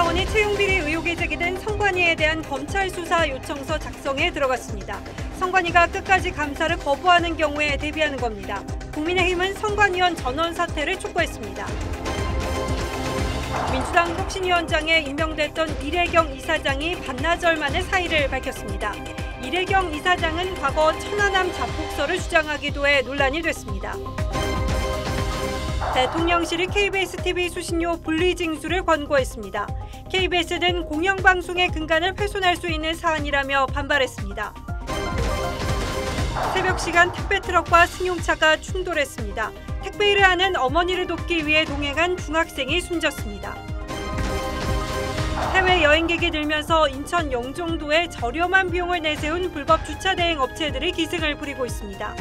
감사원이 채용비리 의혹이 제기된 선관위에 대한 검찰 수사 요청서 작성에 들어갔습니다. 선관위가 끝까지 감사를 거부하는 경우에 대비하는 겁니다. 국민의힘은 선관위원 전원 사퇴를 촉구했습니다. 민주당 혁신위원장에 임명됐던 이래경 이사장이 반나절 만에 사의를 밝혔습니다. 이래경 이사장은 과거 천안함 자폭설을 주장하기도 해 논란이 됐습니다. 대통령실이 KBS TV 수신료 분리징수를 권고했습니다. KBS는 공영방송의 근간을 훼손할 수 있는 사안이라며 반발했습니다. 새벽 시간 택배트럭과 승용차가 충돌했습니다. 택배일을 하는 어머니를 돕기 위해 동행한 중학생이 숨졌습니다. 해외 여행객이 늘면서 인천 영종도에 저렴한 비용을 내세운 불법 주차 대행 업체들이 기승을 부리고 있습니다.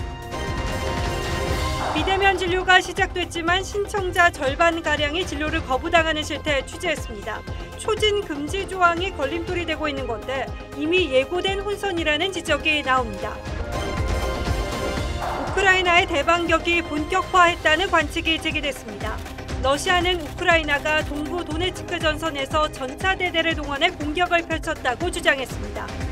비대면 진료가 시작됐지만 신청자 절반가량이 진료를 거부당하는 실태 취재했습니다. 초진 금지 조항이 걸림돌이 되고 있는 건데 이미 예고된 혼선이라는 지적이 나옵니다. 우크라이나의 대반격이 본격화했다는 관측이 제기됐습니다. 러시아는 우크라이나가 동부 도네츠크 전선에서 전차대대를 동원해 공격을 펼쳤다고 주장했습니다.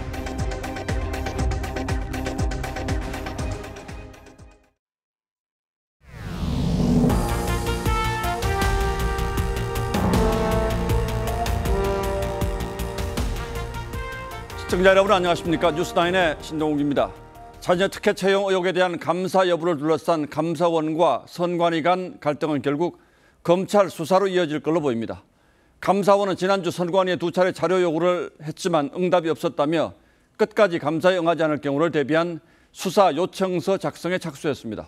시청자 여러분 안녕하십니까? 뉴스나인의 신동욱입니다. 자녀 특혜 채용 의혹에 대한 감사 여부를 둘러싼 감사원과 선관위 간 갈등은 결국 검찰 수사로 이어질 걸로 보입니다. 감사원은 지난주 선관위에 2차례 자료 요구를 했지만 응답이 없었다며 끝까지 감사에 응하지 않을 경우를 대비한 수사 요청서 작성에 착수했습니다.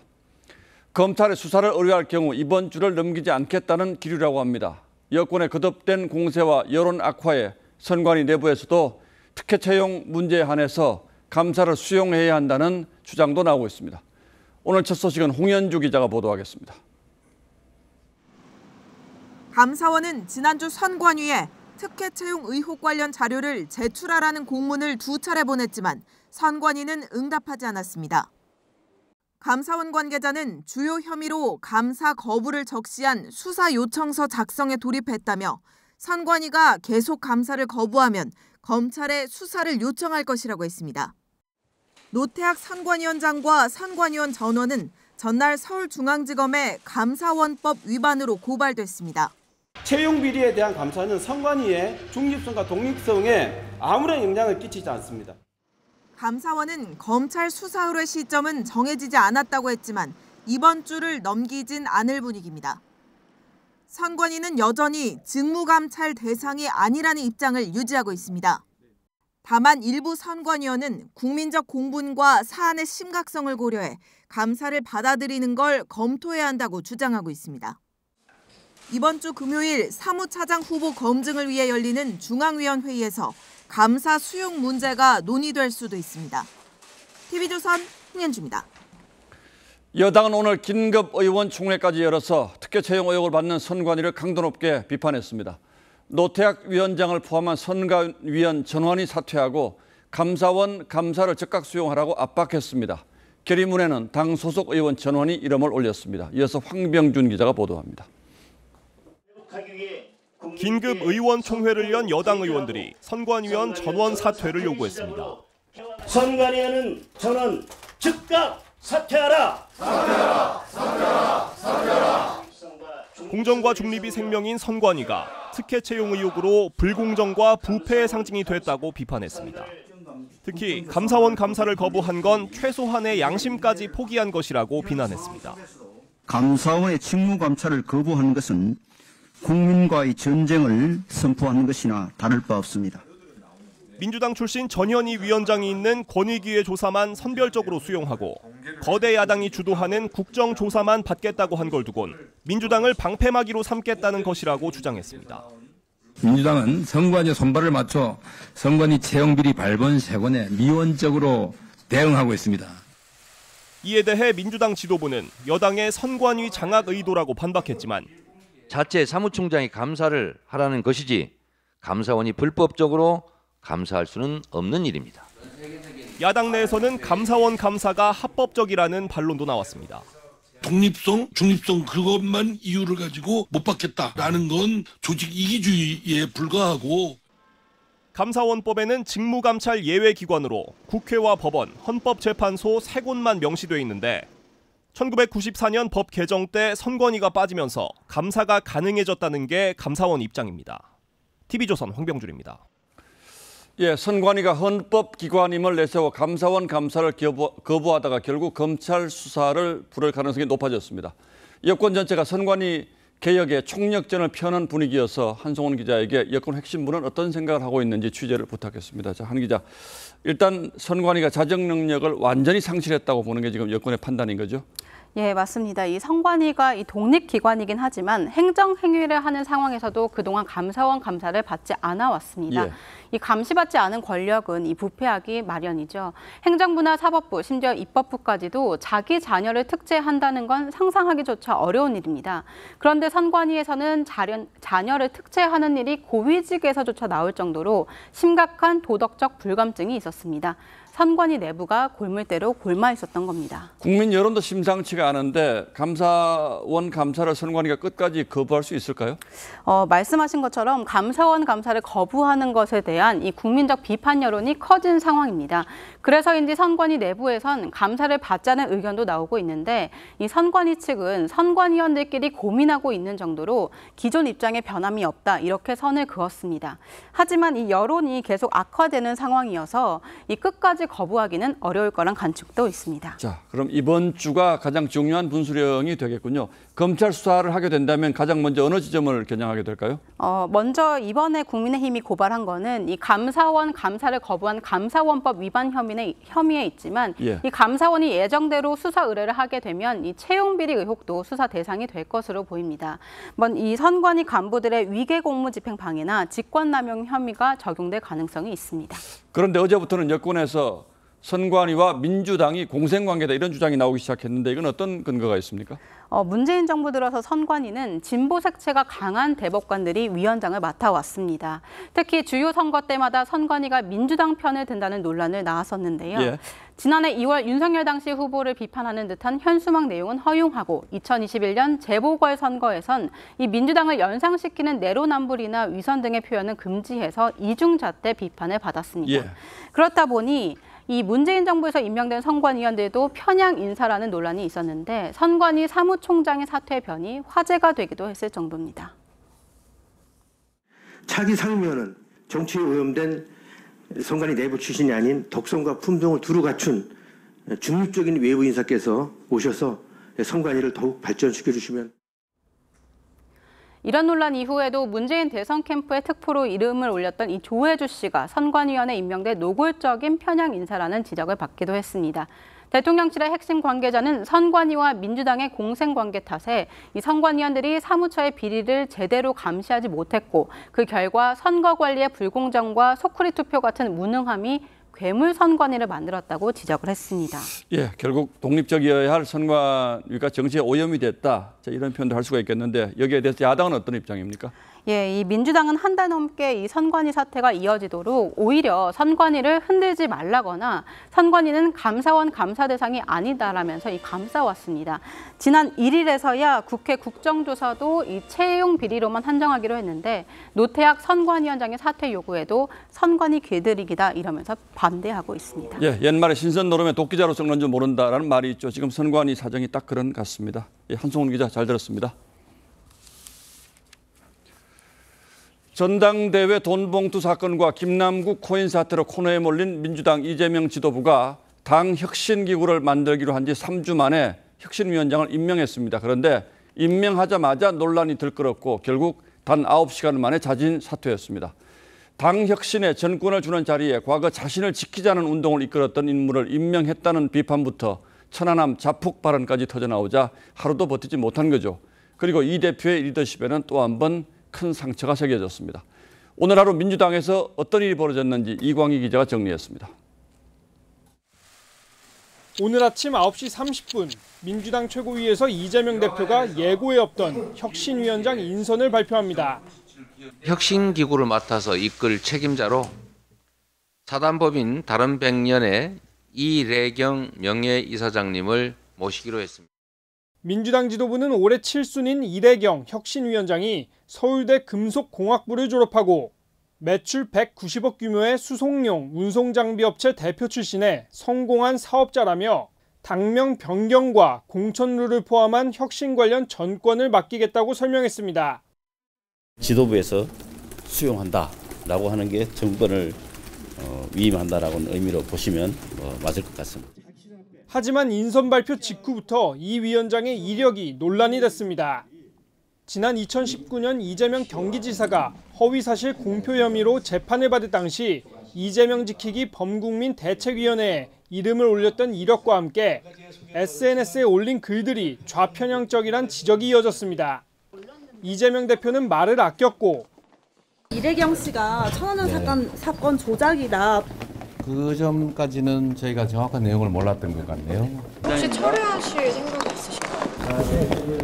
검찰의 수사를 의뢰할 경우 이번 주를 넘기지 않겠다는 기류라고 합니다. 여권의 거듭된 공세와 여론 악화에 선관위 내부에서도 특혜 채용 문제에 한해서 감사를 수용해야 한다는 주장도 나오고 있습니다. 오늘 첫 소식은 홍현주 기자가 보도하겠습니다. 감사원은 지난주 선관위에 특혜 채용 의혹 관련 자료를 제출하라는 공문을 2차례 보냈지만 선관위는 응답하지 않았습니다. 감사원 관계자는 주요 혐의로 감사 거부를 적시한 수사 요청서 작성에 돌입했다며 선관위가 계속 감사를 거부하면 검찰에 수사를 요청할 것이라고 했습니다. 노태학 선관위원장과 선관위원 전원은 전날 서울중앙지검에 감사원법 위반으로 고발됐습니다. 채용 비리에 대한 감사는 선관위의 중립성과 독립성에 아무런 영향을 끼치지 않습니다. 감사원은 검찰 수사 의뢰 시점은 정해지지 않았다고 했지만 이번 주를 넘기진 않을 분위기입니다. 선관위는 여전히 직무감찰 대상이 아니라는 입장을 유지하고 있습니다. 다만 일부 선관위원은 국민적 공분과 사안의 심각성을 고려해 감사를 받아들이는 걸 검토해야 한다고 주장하고 있습니다. 이번 주 금요일 사무차장 후보 검증을 위해 열리는 중앙위원회의에서 감사 수용 문제가 논의될 수도 있습니다. TV조선 홍현주입니다. 여당은 오늘 긴급 의원총회까지 열어서 특혜 채용 의혹을 받는 선관위를 강도 높게 비판했습니다. 노태학 위원장을 포함한 선관위원 전원이 사퇴하고 감사원 감사를 즉각 수용하라고 압박했습니다. 결의문에는 당 소속 의원 전원이 이름을 올렸습니다. 이어서 황병준 기자가 보도합니다. 긴급 의원총회를 연 여당 의원들이 선관위원 전원 사퇴를 요구했습니다. 선관위원은 전원 즉각 사퇴하라! 사퇴하라! 사퇴하라! 사퇴하라! 공정과 중립이 생명인 선관위가 특혜 채용 의혹으로 불공정과 부패의 상징이 됐다고 비판했습니다. 특히 감사원 감사를 거부한 건 최소한의 양심까지 포기한 것이라고 비난했습니다. 감사원의 직무 감찰을 거부하는 것은 국민과의 전쟁을 선포하는 것이나 다를 바 없습니다. 민주당 출신 전현희 위원장이 있는 권익위의 조사만 선별적으로 수용하고 거대 야당이 주도하는 국정조사만 받겠다고 한 걸 두곤 민주당을 방패막이로 삼겠다는 것이라고 주장했습니다. 민주당은 선관위 손발을 맞춰 선관위 채용비리 발본색원에 미온적으로 대응하고 있습니다. 이에 대해 민주당 지도부는 여당의 선관위 장악 의도라고 반박했지만 자체 사무총장이 감사를 하라는 것이지 감사원이 불법적으로 감사할 수는 없는 일입니다. 야당 내에서는 감사원 감사가 합법적이라는 반론도 나왔습니다. 독립성, 중립성 그것만 이유를 가지고 못 받겠다라는 건 조직 이기주의에 불과하고 감사원법에는 직무감찰 예외기관으로 국회와 법원, 헌법재판소 3곳만 명시돼 있는데 1994년 법 개정 때 선관위가 빠지면서 감사가 가능해졌다는 게 감사원 입장입니다. TV조선 황병준입니다. 예, 선관위가 헌법기관임을 내세워 감사원 감사를 거부하다가 결국 검찰 수사를 부를 가능성이 높아졌습니다. 여권 전체가 선관위 개혁에 총력전을 펴는 분위기여서 한송원 기자에게 여권 핵심부는 어떤 생각을 하고 있는지 취재를 부탁했습니다. 자, 한 기자, 일단 선관위가 자정 능력을 완전히 상실했다고 보는 게 지금 여권의 판단인 거죠? 예, 맞습니다. 이 선관위가 이 독립기관이긴 하지만 행정행위를 하는 상황에서도 그동안 감사원 감사를 받지 않아 왔습니다. 예. 이 감시받지 않은 권력은 이 부패하기 마련이죠. 행정부나 사법부, 심지어 입법부까지도 자기 자녀를 특채한다는 건 상상하기조차 어려운 일입니다. 그런데 선관위에서는 자녀를 특채하는 일이 고위직에서조차 나올 정도로 심각한 도덕적 불감증이 있었습니다. 선관위 내부가 골물대로 골마 있었던 겁니다. 국민 여론도 심상치가 않은데 감사원 감사를 선관위가 끝까지 거부할 수 있을까요? 말씀하신 것처럼 감사원 감사를 거부하는 것에 대한 이 국민적 비판 여론이 커진 상황입니다. 그래서인지 선관위 내부에선 감사를 받자는 의견도 나오고 있는데 이 선관위 측은 선관위원들끼리 고민하고 있는 정도로 기존 입장에 변함이 없다 이렇게 선을 그었습니다. 하지만 이 여론이 계속 악화되는 상황이어서 이 끝까지 거부하기는 어려울 거란 관측도 있습니다. 자, 그럼 이번 주가 가장 중요한 분수령이 되겠군요. 검찰 수사를 하게 된다면 가장 먼저 어느 지점을 겨냥하게 될까요? 먼저 이번에 국민의힘이 고발한 거는 이 감사원 감사를 거부한 감사원법 위반 혐의에 있지만 예. 이 감사원이 예정대로 수사 의뢰를 하게 되면 이 채용 비리 의혹도 수사 대상이 될 것으로 보입니다. 이 선관위 간부들의 위계 공무 집행 방해나 직권남용 혐의가 적용될 가능성이 있습니다. 그런데 어제부터는 여권에서 선관위와 민주당이 공생관계다 이런 주장이 나오기 시작했는데 이건 어떤 근거가 있습니까? 문재인 정부 들어서 선관위는 진보 색채가 강한 대법관들이 위원장을 맡아왔습니다. 특히 주요 선거 때마다 선관위가 민주당 편을 든다는 논란을 낳았었는데요. 예. 지난해 2월 윤석열 당시 후보를 비판하는 듯한 현수막 내용은 허용하고 2021년 재보궐선거에선 이 민주당을 연상시키는 내로남불이나 위선 등의 표현은 금지해서 이중잣대 비판을 받았습니다. 예. 그렇다 보니 이 문재인 정부에서 임명된 선관위원들도 편향 인사라는 논란이 있었는데 선관위 사무총장의 사퇴 변이 화제가 되기도 했을 정도입니다. 차기 상임위원은 정치에 오염된 선관위 내부 출신이 아닌 덕성과 품성을 두루 갖춘 중립적인 외부 인사께서 오셔서 선관위를 더욱 발전시켜 주시면. 이런 논란 이후에도 문재인 대선 캠프의 특보로 이름을 올렸던 이 조혜주 씨가 선관위원회에 임명돼 노골적인 편향 인사라는 지적을 받기도 했습니다. 대통령실의 핵심 관계자는 선관위와 민주당의 공생관계 탓에 이 선관위원들이 사무처의 비리를 제대로 감시하지 못했고 그 결과 선거 관리의 불공정과 소쿠리 투표 같은 무능함이 괴물 선관위를 만들었다고 지적을 했습니다. 예, 결국 독립적이어야 할 선관위가 정치에 오염이 됐다. 자, 이런 표현도 할 수가 있겠는데 여기에 대해서 야당은 어떤 입장입니까? 예, 이 민주당은 한 달 넘게 이 선관위 사태가 이어지도록 오히려 선관위를 흔들지 말라거나 선관위는 감사원 감사 대상이 아니다라면서 이 감싸왔습니다. 지난 1일에서야 국회 국정조사도 이 채용 비리로만 한정하기로 했는데 노태학 선관위원장의 사퇴 요구에도 선관위 길들이기다 이러면서 반대하고 있습니다. 예, 옛말에 신선 노름에 도끼자루 썩는 줄 모른다라는 말이 있죠. 지금 선관위 사정이 딱 그런 것 같습니다. 예, 한송훈 기자 잘 들었습니다. 전당대회 돈봉투 사건과 김남국 코인 사태로 코너에 몰린 민주당 이재명 지도부가 당 혁신기구를 만들기로 한 지 3주 만에 혁신위원장을 임명했습니다. 그런데 임명하자마자 논란이 들끓었고 결국 단 9시간 만에 자진 사퇴했습니다. 당 혁신에 전권을 주는 자리에 과거 자신을 지키자는 운동을 이끌었던 인물을 임명했다는 비판부터 천안함 자폭 발언까지 터져나오자 하루도 버티지 못한 거죠. 그리고 이 대표의 리더십에는 또 한 번 큰 상처가 새겨졌습니다. 오늘 하루 민주당에서 어떤 일이 벌어졌는지 이광희 기자가 정리했습니다. 오늘 아침 9시 30분 민주당 최고위에서 이재명 대표가 예고에 없던 혁신위원장 인선을 발표합니다. 혁신기구를 맡아서 이끌 책임자로 사단법인 다른백년의 이래경 명예이사장님을 모시기로 했습니다. 민주당 지도부는 올해 7순인 이대경 혁신위원장이 서울대 금속공학부를 졸업하고 매출 190억 규모의 수송용 운송장비업체 대표 출신의 성공한 사업자라며 당명 변경과 공천룰을 포함한 혁신 관련 전권을 맡기겠다고 설명했습니다. 지도부에서 수용한다라고 하는 게 정권을 위임한다라는 의미로 보시면 맞을 것 같습니다. 하지만 인선 발표 직후부터 이 위원장의 이력이 논란이 됐습니다. 지난 2019년 이재명 경기지사가 허위사실 공표 혐의로 재판을 받을 당시 이재명 지키기 범국민 대책위원회에 이름을 올렸던 이력과 함께 SNS에 올린 글들이 좌편향적이란 지적이 이어졌습니다. 이재명 대표는 말을 아꼈고 이대경 씨가 천안함 사건 조작이다. 그 점까지는 저희가 정확한 내용을 몰랐던 것 같네요. 혹시 철회하실 생각이 있으신가요?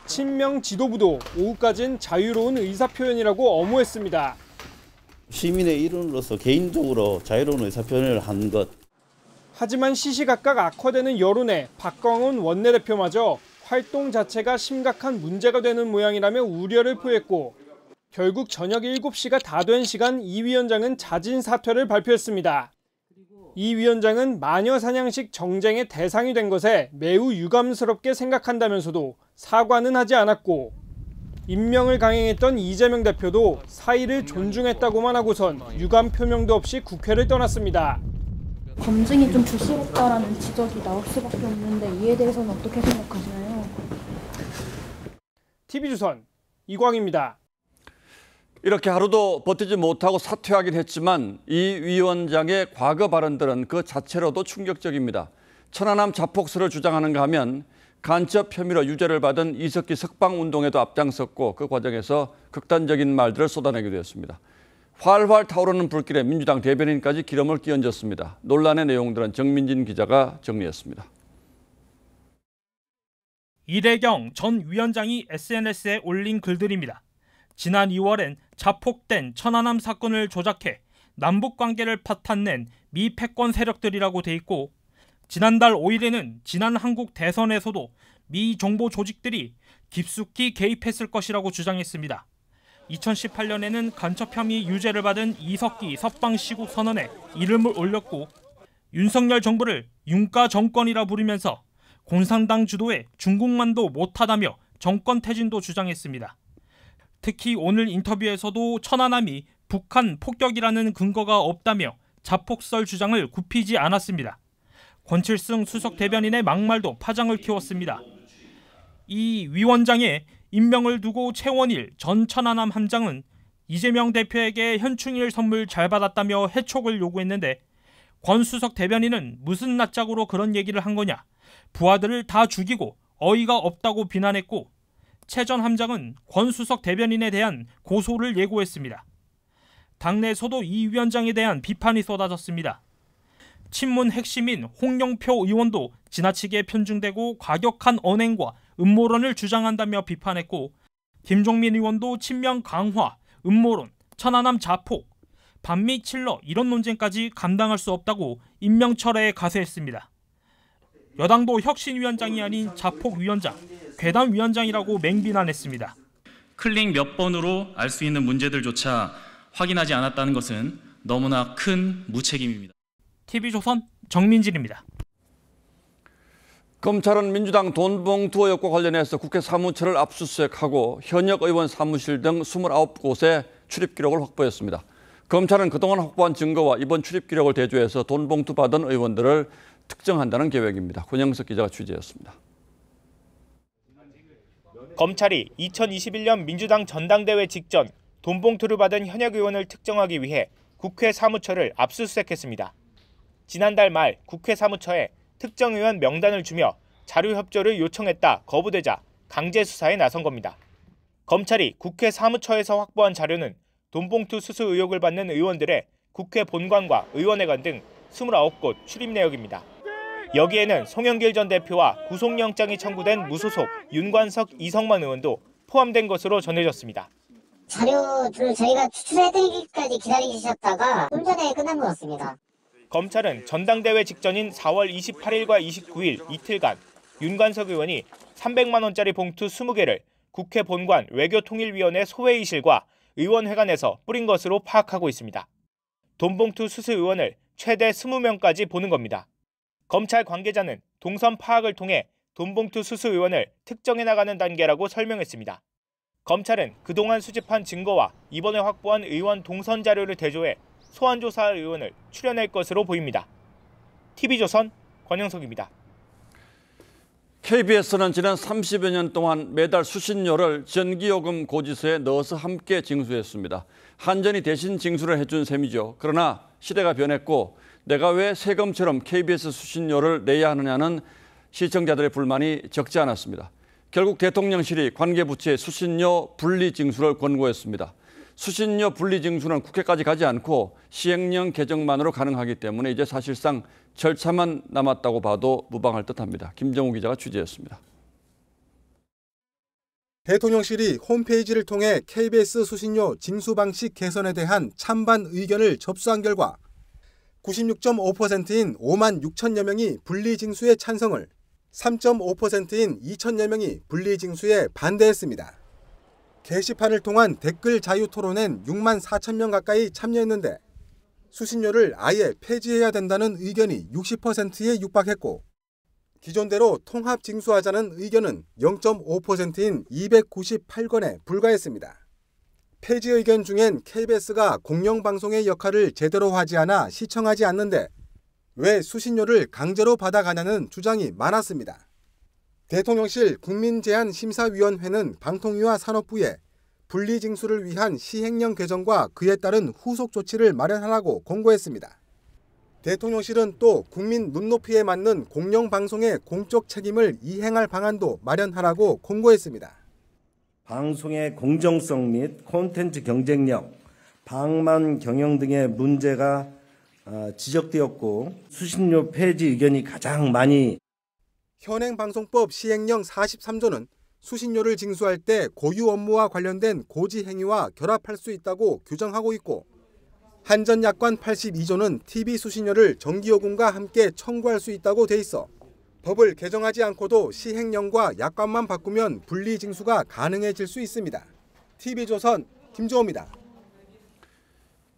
친명 지도부도 오후까지는 자유로운 의사표현이라고 엄호했습니다. 시민의 일원으로서 개인적으로 자유로운 의사표현을 한 것. 하지만 시시각각 악화되는 여론에 박광온 원내대표마저 활동 자체가 심각한 문제가 되는 모양이라며 우려를 표했고 결국 저녁 7시가 다 된 시간 이 위원장은 자진 사퇴를 발표했습니다. 이 위원장은 마녀 사냥식 정쟁의 대상이 된 것에 매우 유감스럽게 생각한다면서도 사과는 하지 않았고 임명을 강행했던 이재명 대표도 사의를 존중했다고만 하고선 유감 표명도 없이 국회를 떠났습니다. 검증이 좀 부실했다라는 지적이 나올 수밖에 없는데 이에 대해서는 어떻게 생각하시나요? TV조선 이광입니다. 이렇게 하루도 버티지 못하고 사퇴하긴 했지만 이 위원장의 과거 발언들은 그 자체로도 충격적입니다. 천안함 자폭설을 주장하는가 하면 간첩 혐의로 유죄를 받은 이석기 석방운동에도 앞장섰고 그 과정에서 극단적인 말들을 쏟아내기도 했습니다. 활활 타오르는 불길에 민주당 대변인까지 기름을 끼얹었습니다. 논란의 내용들은 정민진 기자가 정리했습니다. 이대경 전 위원장이 SNS에 올린 글들입니다. 지난 2월엔 자폭된 천안함 사건을 조작해 남북관계를 파탄낸 미 패권 세력들이라고 돼 있고 지난달 5일에는 지난 한국 대선에서도 미 정보 조직들이 깊숙이 개입했을 것이라고 주장했습니다. 2018년에는 간첩 혐의 유죄를 받은 이석기 석방 시국 선언에 이름을 올렸고 윤석열 정부를 윤가 정권이라 부르면서 공산당 주도의 중국만도 못하다며 정권 퇴진도 주장했습니다. 특히 오늘 인터뷰에서도 천안함이 북한 폭격이라는 근거가 없다며 자폭설 주장을 굽히지 않았습니다. 권칠승 수석 대변인의 막말도 파장을 키웠습니다. 이 위원장의 임명을 두고 최원일 전 천안함 함장은 이재명 대표에게 현충일 선물 잘 받았다며 해촉을 요구했는데 권 수석 대변인은 무슨 낯짝으로 그런 얘기를 한 거냐, 부하들을 다 죽이고 어이가 없다고 비난했고 최 전 함장은 권 수석 대변인에 대한 고소를 예고했습니다. 당내에서도 이 위원장에 대한 비판이 쏟아졌습니다. 친문 핵심인 홍영표 의원도 지나치게 편중되고 과격한 언행과 음모론을 주장한다며 비판했고 김종민 의원도 친명 강화, 음모론, 천안함 자폭, 반미 칠러 이런 논쟁까지 감당할 수 없다고 임명 철회에 가세했습니다. 여당도 혁신위원장이 아닌 자폭위원장, 괴담위원장이라고 맹비난했습니다. 클릭 몇 번으로 알 수 있는 문제들조차 확인하지 않았다는 것은 너무나 큰 무책임입니다. TV조선 정민진입니다. 검찰은 민주당 돈봉투 의혹과 관련해서 국회 사무처를 압수수색하고 현역 의원 사무실 등 29곳의 출입 기록을 확보했습니다. 검찰은 그동안 확보한 증거와 이번 출입 기록을 대조해서 돈봉투 받은 의원들을 특정한다는 계획입니다. 권영석 기자가 취재했습니다. 검찰이 2021년 민주당 전당대회 직전 돈봉투를 받은 현역 의원을 특정하기 위해 국회 사무처를 압수수색했습니다. 지난달 말 국회 사무처에 특정 의원 명단을 주며 자료 협조를 요청했다 거부되자 강제 수사에 나선 겁니다. 검찰이 국회 사무처에서 확보한 자료는 돈봉투 수수 의혹을 받는 의원들의 국회 본관과 의원회관 등 29곳 출입 내역입니다. 여기에는 송영길 전 대표와 구속영장이 청구된 무소속 윤관석, 이성만 의원도 포함된 것으로 전해졌습니다. 자료를 저희가 추출해드리기까지 기다리셨다가 좀 전에 끝난 것 같습니다. 검찰은 전당대회 직전인 4월 28일과 29일 이틀간 윤관석 의원이 300만 원짜리 봉투 20개를 국회 본관 외교통일위원회 소회의실과 의원회관에서 뿌린 것으로 파악하고 있습니다. 돈봉투 수수 의원을 최대 20명까지 보는 겁니다. 검찰 관계자는 동선 파악을 통해 돈봉투 수수 의원을 특정해 나가는 단계라고 설명했습니다. 검찰은 그동안 수집한 증거와 이번에 확보한 의원 동선 자료를 대조해 소환 조사할 의원을 추려낼 것으로 보입니다. TV조선 권영석입니다. KBS는 지난 30여 년 동안 매달 수신료를 전기요금 고지서에 넣어서 함께 징수했습니다. 한전이 대신 징수를 해준 셈이죠. 그러나 시대가 변했고 내가 왜 세금처럼 KBS 수신료를 내야 하느냐는 시청자들의 불만이 적지 않았습니다. 결국 대통령실이 관계부처에 수신료 분리징수를 권고했습니다. 수신료 분리징수는 국회까지 가지 않고 시행령 개정만으로 가능하기 때문에 이제 사실상 절차만 남았다고 봐도 무방할 듯합니다. 김정우 기자가 취재했습니다. 대통령실이 홈페이지를 통해 KBS 수신료 징수 방식 개선에 대한 찬반 의견을 접수한 결과 96.5%인 5만 6천여 명이 분리징수에 찬성을, 3.5%인 2천여 명이 분리징수에 반대했습니다. 게시판을 통한 댓글 자유 토론엔 6만 4천 명 가까이 참여했는데 수신료를 아예 폐지해야 된다는 의견이 60%에 육박했고 기존대로 통합 징수하자는 의견은 0.5%인 298건에 불과했습니다. 폐지 의견 중엔 KBS가 공영방송의 역할을 제대로 하지 않아 시청하지 않는데 왜 수신료를 강제로 받아가냐는 주장이 많았습니다. 대통령실 국민제한심사위원회는 방통위와 산업부에 분리징수를 위한 시행령 개정과 그에 따른 후속 조치를 마련하라고 공고했습니다. 대통령실은 또 국민 눈높이에 맞는 공영방송의 공적 책임을 이행할 방안도 마련하라고 공고했습니다. 방송의 공정성 및 콘텐츠 경쟁력, 방만 경영 등의 문제가 지적되었고 수신료 폐지 의견이 가장 많이 현행방송법 시행령 43조는 수신료를 징수할 때 고유 업무와 관련된 고지 행위와 결합할 수 있다고 규정하고 있고 한전약관 82조는 TV 수신료를 전기요금과 함께 청구할 수 있다고 돼 있어 법을 개정하지 않고도 시행령과 약관만 바꾸면 분리징수가 가능해질 수 있습니다. TV조선 김주호입니다.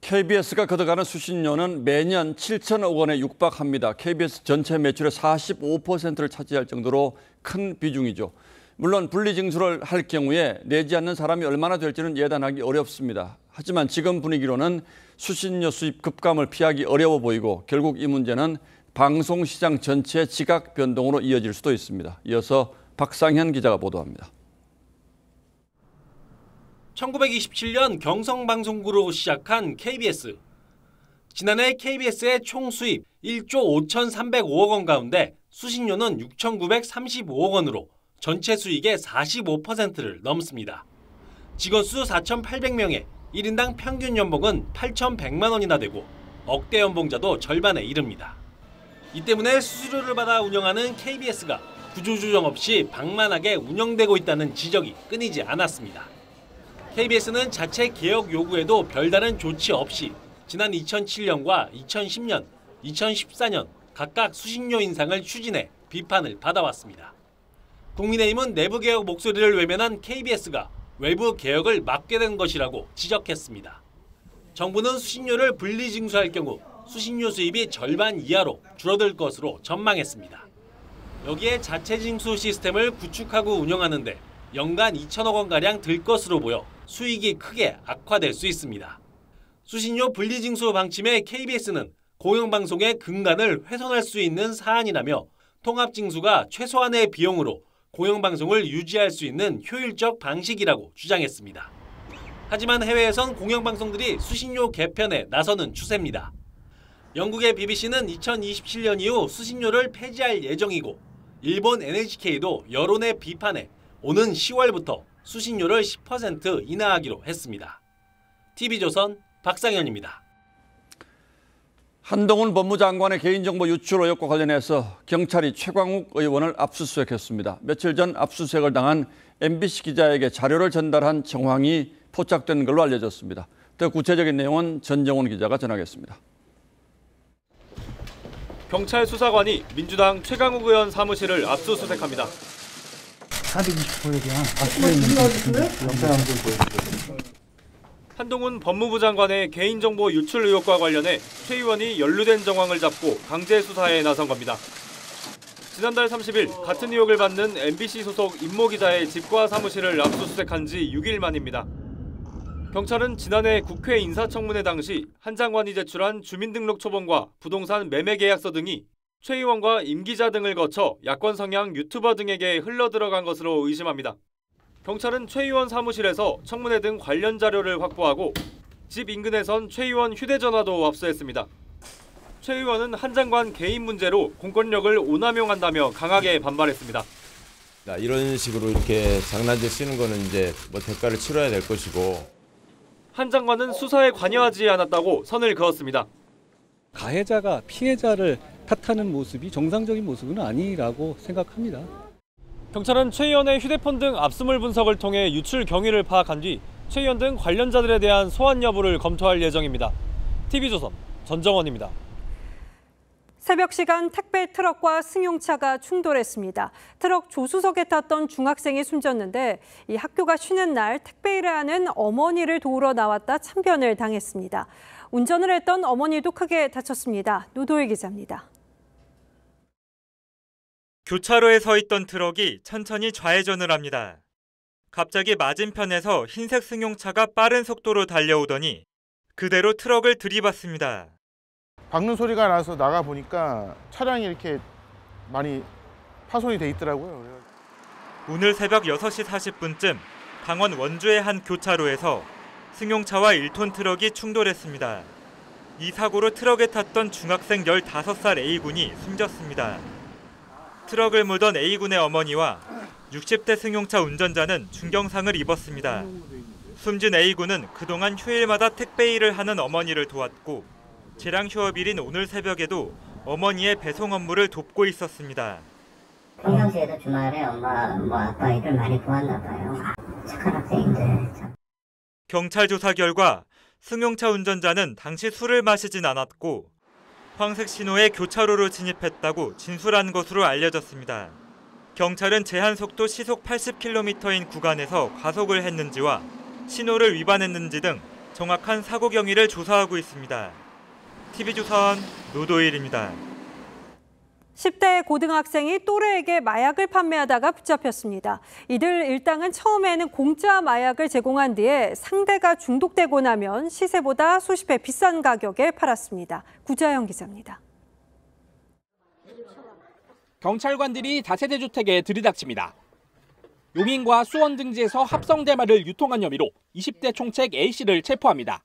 KBS가 걷어가는 수신료는 매년 7천억 원에 육박합니다. KBS 전체 매출의 45%를 차지할 정도로 큰 비중이죠. 물론 분리징수를 할 경우에 내지 않는 사람이 얼마나 될지는 예단하기 어렵습니다. 하지만 지금 분위기로는 수신료 수입 급감을 피하기 어려워 보이고 결국 이 문제는 방송시장 전체의 지각 변동으로 이어질 수도 있습니다. 이어서 박상현 기자가 보도합니다. 1927년 경성방송국으로 시작한 KBS. 지난해 KBS의 총 수입 1조 5,305억 원 가운데 수신료는 6,935억 원으로 전체 수익의 45%를 넘습니다. 직원 수 4,800명에 1인당 평균 연봉은 8,100만 원이나 되고 억대 연봉자도 절반에 이릅니다. 이 때문에 수수료를 받아 운영하는 KBS가 구조조정 없이 방만하게 운영되고 있다는 지적이 끊이지 않았습니다. KBS는 자체 개혁 요구에도 별다른 조치 없이 지난 2007년과 2010년, 2014년 각각 수신료 인상을 추진해 비판을 받아왔습니다. 국민의힘은 내부 개혁 목소리를 외면한 KBS가 외부 개혁을 막게 된 것이라고 지적했습니다. 정부는 수신료를 분리징수할 경우 수신료 수입이 절반 이하로 줄어들 것으로 전망했습니다. 여기에 자체 징수 시스템을 구축하고 운영하는데 연간 2천억 원가량 들 것으로 보여 수익이 크게 악화될 수 있습니다. 수신료 분리징수 방침에 KBS는 공영방송의 근간을 훼손할 수 있는 사안이라며 통합징수가 최소한의 비용으로 공영방송을 유지할 수 있는 효율적 방식이라고 주장했습니다. 하지만 해외에선 공영방송들이 수신료 개편에 나서는 추세입니다. 영국의 BBC는 2027년 이후 수신료를 폐지할 예정이고 일본 NHK도 여론의 비판에 오는 10월부터 수신료를 10% 인하하기로 했습니다. TV조선 박상현입니다. 한동훈 법무장관의 개인정보 유출 의혹과 관련해서 경찰이 최광욱 의원을 압수수색했습니다. 며칠 전 압수수색을 당한 MBC 기자에게 자료를 전달한 정황이 포착된 걸로 알려졌습니다. 더 구체적인 내용은 전정훈 기자가 전하겠습니다. 경찰 수사관이 민주당 최강욱 의원 사무실을 압수수색합니다. 420호에 대한 영상 한번 보여주세요. 한동훈 법무부 장관의 개인정보 유출 의혹과 관련해 최 의원이 연루된 정황을 잡고 강제 수사에 나선 겁니다. 지난달 30일 같은 의혹을 받는 MBC 소속 임모 기자의 집과 사무실을 압수수색한 지 6일 만입니다. 경찰은 지난해 국회 인사청문회 당시 한 장관이 제출한 주민등록 초본과 부동산 매매 계약서 등이 최 의원과 임 기자 등을 거쳐 야권 성향 유튜버 등에게 흘러들어간 것으로 의심합니다. 경찰은 최 의원 사무실에서 청문회 등 관련 자료를 확보하고 집 인근에선 최 의원 휴대전화도 압수했습니다. 최 의원은 한 장관 개인 문제로 공권력을 오남용한다며 강하게 반발했습니다. 이런 식으로 이렇게 장난질 쓰는 거는 이제 뭐 대가를 치러야 될 것이고. 한 장관은 수사에 관여하지 않았다고 선을 그었습니다. 가해자가 피해자를 탓하는 모습이 정상적인 모습은 아니라고 생각합니다. 경찰은 최 의원의 휴대폰 등 압수물 분석을 통해 유출 경위를 파악한 뒤 최 의원 등 관련자들에 대한 소환 여부를 검토할 예정입니다. TV조선 전정원입니다. 새벽 시간 택배 트럭과 승용차가 충돌했습니다. 트럭 조수석에 탔던 중학생이 숨졌는데 이 학교가 쉬는 날 택배 일을 하는 어머니를 도우러 나왔다 참변을 당했습니다. 운전을 했던 어머니도 크게 다쳤습니다. 노도일 기자입니다. 교차로에 서 있던 트럭이 천천히 좌회전을 합니다. 갑자기 맞은편에서 흰색 승용차가 빠른 속도로 달려오더니 그대로 트럭을 들이받습니다. 박는 소리가 나서 나가 보니까 차량이 이렇게 많이 파손이 돼 있더라고요. 오늘 새벽 6시 40분쯤 강원 원주의 한 교차로에서 승용차와 1톤 트럭이 충돌했습니다. 이 사고로 트럭에 탔던 중학생 15살 A군이 숨졌습니다. 트럭을 몰던 A군의 어머니와 60대 승용차 운전자는 중경상을 입었습니다. 숨진 A군은 그동안 휴일마다 택배 일을 하는 어머니를 도왔고 재량 휴업일인 오늘 새벽에도 어머니의 배송 업무를 돕고 있었습니다. 평상시에도 주말에 엄마, 아빠 일을 많이 도왔나 봐요. 착한 학생인데 참. 경찰 조사 결과 승용차 운전자는 당시 술을 마시진 않았고 황색 신호에 교차로로 진입했다고 진술한 것으로 알려졌습니다. 경찰은 제한속도 시속 80km인 구간에서 과속을 했는지와 신호를 위반했는지 등 정확한 사고 경위를 조사하고 있습니다. TV조선 노도일입니다. 10대 고등학생이 또래에게 마약을 판매하다가 붙잡혔습니다. 이들 일당은 처음에는 공짜 마약을 제공한 뒤에 상대가 중독되고 나면 시세보다 수십 배 비싼 가격에 팔았습니다. 구자영 기자입니다. 경찰관들이 다세대 주택에 들이닥칩니다. 용인과 수원 등지에서 합성 대마를 유통한 혐의로 20대 총책 A씨를 체포합니다.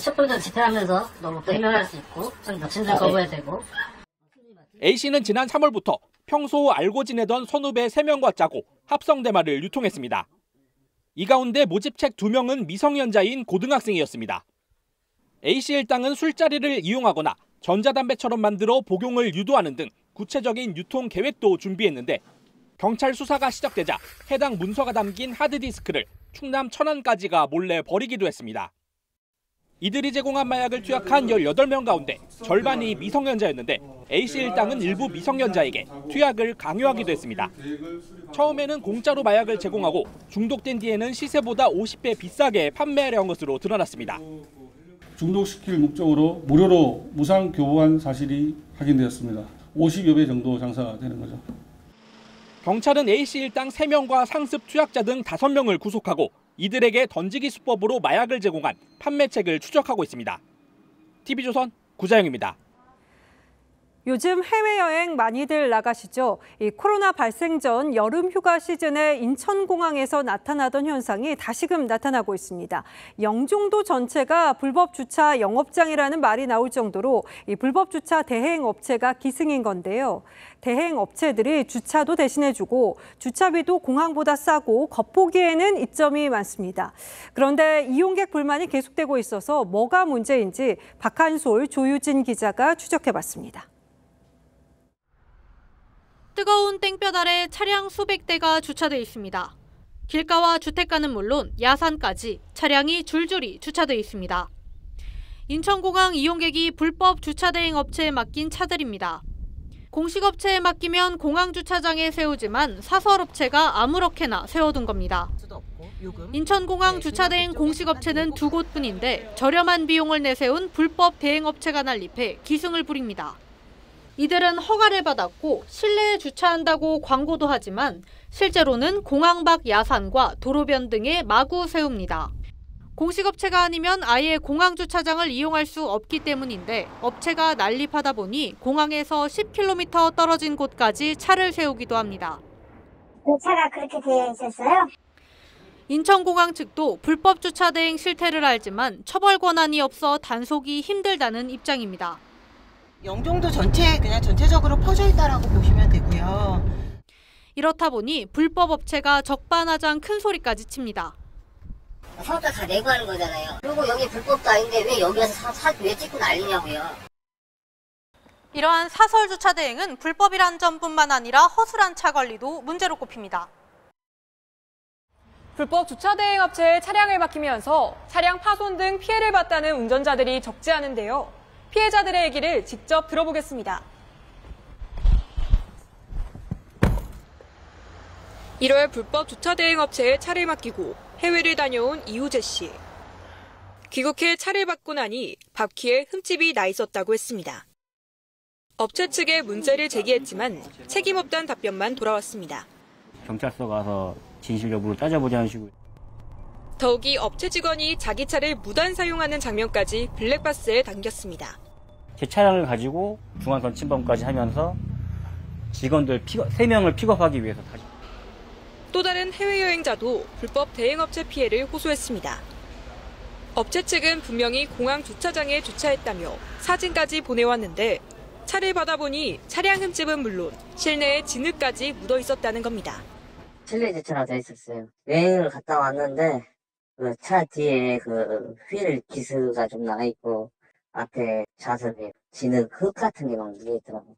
촛불도 집회하면서 너무 해명할 수 있고 좀 더 진술 거부해야 되고. A씨는 지난 3월부터 평소 알고 지내던 선후배 3명과 짜고 합성 대마를 유통했습니다. 이 가운데 모집책 2명은 미성년자인 고등학생이었습니다. A씨 일당은 술자리를 이용하거나 전자담배처럼 만들어 복용을 유도하는 등 구체적인 유통 계획도 준비했는데 경찰 수사가 시작되자 해당 문서가 담긴 하드디스크를 충남 천안까지가 몰래 버리기도 했습니다. 이들이 제공한 마약을 투약한 18명 가운데 절반이 미성년자였는데 A씨 일당은 일부 미성년자에게 투약을 강요하기도 했습니다. 처음에는 공짜로 마약을 제공하고 중독된 뒤에는 시세보다 50배 비싸게 판매하려 한 것으로 드러났습니다. 중독시킬 목적으로 무료로 무상 교부한 사실이 확인되었습니다. 50여 배 정도 장사되는 거죠. 경찰은 A씨 일당 3명과 상습 투약자 등 5명을 구속하고 이들에게 던지기 수법으로 마약을 제공한 판매책을 추적하고 있습니다. TV조선 구자영입니다. 요즘 해외여행 많이들 나가시죠? 이 코로나 발생 전 여름 휴가 시즌에 인천공항에서 나타나던 현상이 다시금 나타나고 있습니다. 영종도 전체가 불법 주차 영업장이라는 말이 나올 정도로 이 불법 주차 대행 업체가 기승인 건데요. 대행 업체들이 주차도 대신해주고 주차비도 공항보다 싸고 겉보기에는 이점이 많습니다. 그런데 이용객 불만이 계속되고 있어서 뭐가 문제인지 박한솔, 조유진 기자가 추적해봤습니다. 뜨거운 땡볕 아래 차량 수백 대가 주차돼 있습니다. 길가와 주택가는 물론 야산까지 차량이 줄줄이 주차돼 있습니다. 인천공항 이용객이 불법 주차 대행 업체에 맡긴 차들입니다. 공식업체에 맡기면 공항주차장에 세우지만 사설업체가 아무렇게나 세워둔 겁니다. 인천공항 주차대행 공식업체는 2곳뿐인데 저렴한 비용을 내세운 불법 대행업체가 난립해 기승을 부립니다. 이들은 허가를 받았고 실내에 주차한다고 광고도 하지만 실제로는 공항 밖 야산과 도로변 등에 마구 세웁니다. 공식업체가 아니면 아예 공항주차장을 이용할 수 없기 때문인데 업체가 난립하다 보니 공항에서 10km 떨어진 곳까지 차를 세우기도 합니다. 그 차가 그렇게 되어 있었어요? 인천공항 측도 불법 주차 대행 실태를 알지만 처벌 권한이 없어 단속이 힘들다는 입장입니다. 영종도 그냥 전체적으로 퍼져 있다라고 보시면 되고요. 이렇다 보니 불법 업체가 적반하장 큰 소리까지 칩니다. 사업자 다 내고 하는 거잖아요. 그리고 여기 불법도 아닌데 왜 여기서 왜 찍고 난리냐고요. 이러한 사설 주차 대행은 불법이란 점뿐만 아니라 허술한 차 관리도 문제로 꼽힙니다. 불법 주차 대행 업체에 차량을 맡기면서 차량 파손 등 피해를 봤다는 운전자들이 적지 않은데요. 피해자들의 얘기를 직접 들어보겠습니다. 1월 불법 주차 대행 업체에 차를 맡기고 해외를 다녀온 이우재 씨. 귀국해 차를 받고 나니 바퀴에 흠집이 나 있었다고 했습니다. 업체 측에 문제를 제기했지만 책임 없다는 답변만 돌아왔습니다. 경찰서 가서 진실 여부를 따져보자는 식으로. 더욱이 업체 직원이 자기 차를 무단 사용하는 장면까지 블랙박스에 담겼습니다. 제 차량을 가지고 중앙선 침범까지 하면서 직원들 3명을 픽업하기 위해서 다시. 또 다른 해외여행자도 불법 대행업체 피해를 호소했습니다. 업체 측은 분명히 공항 주차장에 주차했다며 사진까지 보내왔는데 차를 받아보니 차량 흠집은 물론 실내에 진흙까지 묻어 있었다는 겁니다. 실내 주차라고 돼 있었어요. 여행을 갔다 왔는데 그 차 뒤에 그 휠 기스가 좀 나 있고 앞에 좌석에 진흙 흙 같은 게 막 묻어 있더라고요.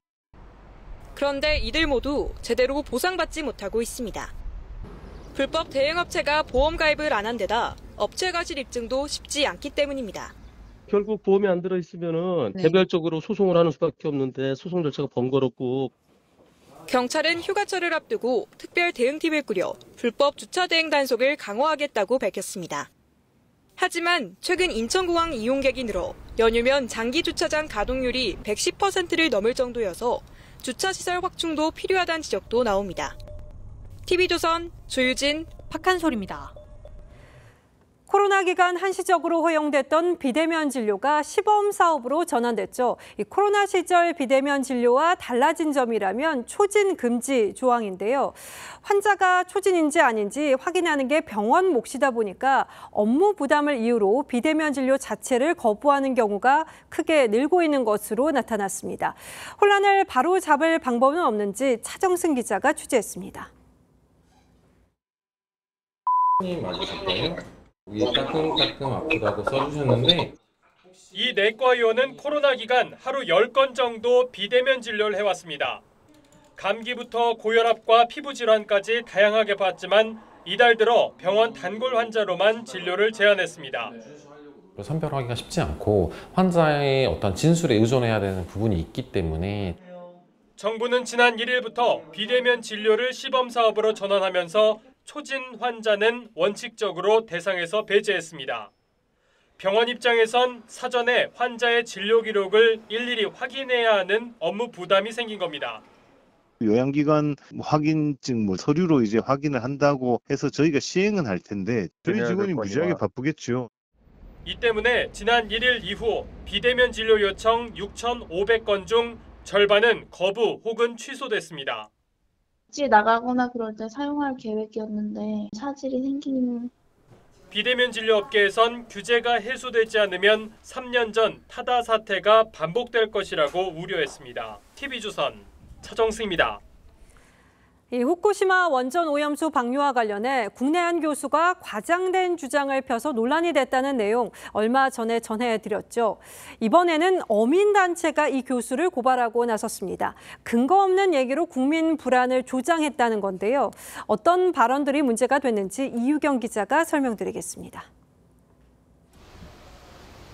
그런데 이들 모두 제대로 보상받지 못하고 있습니다. 불법 대행업체가 보험 가입을 안 한 데다 업체 과실 입증도 쉽지 않기 때문입니다. 결국 보험이 안 들어있으면은 개별적으로 소송을 하는 수밖에 없는데 소송 절차가 번거롭고. 경찰은 휴가철을 앞두고 특별 대응팀을 꾸려 불법 주차 대행 단속을 강화하겠다고 밝혔습니다. 하지만 최근 인천공항 이용객이 늘어 연휴면 장기 주차장 가동률이 110%를 넘을 정도여서 주차시설 확충도 필요하다는 지적도 나옵니다. TV조선 조유진, 박한솔입니다. 코로나 기간 한시적으로 허용됐던 비대면 진료가 시범 사업으로 전환됐죠. 이 코로나 시절 비대면 진료와 달라진 점이라면 초진 금지 조항인데요. 환자가 초진인지 아닌지 확인하는 게 병원 몫이다 보니까 업무 부담을 이유로 비대면 진료 자체를 거부하는 경우가 크게 늘고 있는 것으로 나타났습니다. 혼란을 바로 잡을 방법은 없는지 차정승 기자가 취재했습니다. 맞으실 거예요? 여기 따끔따끔 아프다고 써주셨는데 이 내과 의원은 코로나 기간 하루 10건 정도 비대면 진료를 해왔습니다. 감기부터 고혈압과 피부질환까지 다양하게 봤지만 이달 들어 병원 단골 환자로만 진료를 제한했습니다. 선별하기가 쉽지 않고 환자의 어떤 진술에 의존해야 되는 부분이 있기 때문에 정부는 지난 1일부터 비대면 진료를 시범 사업으로 전환하면서 초진 환자는 원칙적으로 대상에서 배제했습니다. 병원 입장에선 사전에 환자의 진료 기록을 일일이 확인해야 하는 업무 부담이 생긴 겁니다. 요양기관 확인증 서류로 이제 확인을 한다고 해서 저희가 시행은 할 텐데 저희 직원이 무지하게 바쁘겠죠. 이 때문에 지난 1일 이후 비대면 진료 요청 6,500건 중 절반은 거부 혹은 취소됐습니다. 지 나가거나 그럴 때 사용할 계획이었는데 차질이 생긴. 비대면 진료 업계에선 규제가 해소되지 않으면 3년 전 타다 사태가 반복될 것이라고 우려했습니다. TV조선 차정승입니다. 이 후쿠시마 원전 오염수 방류와 관련해 국내 한 교수가 과장된 주장을 펴서 논란이 됐다는 내용 얼마 전에 전해드렸죠. 이번에는 어민단체가 이 교수를 고발하고 나섰습니다. 근거 없는 얘기로 국민 불안을 조장했다는 건데요. 어떤 발언들이 문제가 됐는지 이유경 기자가 설명드리겠습니다.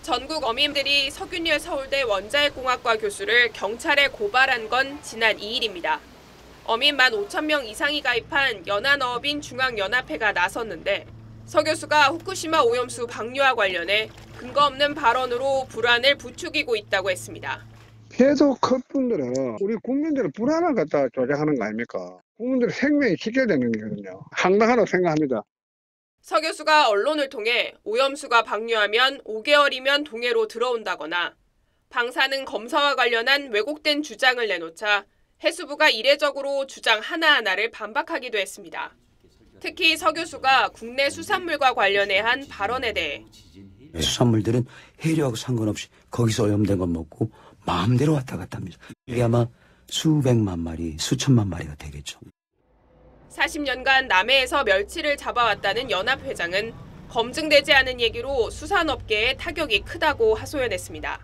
전국 어민들이 서균열 서울대 원자핵공학과 교수를 경찰에 고발한 건 지난 2일입니다. 어민 15,000명 이상이 가입한 연안어업인 중앙연합회가 나섰는데 서 교수가 후쿠시마 오염수 방류와 관련해 근거 없는 발언으로 불안을 부추기고 있다고 했습니다. 피해도 큰 분들은 우리 국민들의 불안을 갖다 조장하는 거 아닙니까? 국민들의 생명이 지켜야 되는 거거든요. 황당하다고 생각합니다. 서 교수가 언론을 통해 오염수가 방류하면 5개월이면 동해로 들어온다거나 방사능 검사와 관련한 왜곡된 주장을 내놓자 해수부가 이례적으로 주장 하나하나를 반박하기도 했습니다. 특히 서 교수가 국내 수산물과 관련해 한 발언에 대해 수산물들은 해류하고 상관없이 거기서 오염된 것 먹고 마음대로 왔다 갔다 합니다. 이게 아마 수백만 마리, 수천만 마리가 되겠죠. 40년간 남해에서 멸치를 잡아왔다는 연합회장은 검증되지 않은 얘기로 수산업계에 타격이 크다고 하소연했습니다.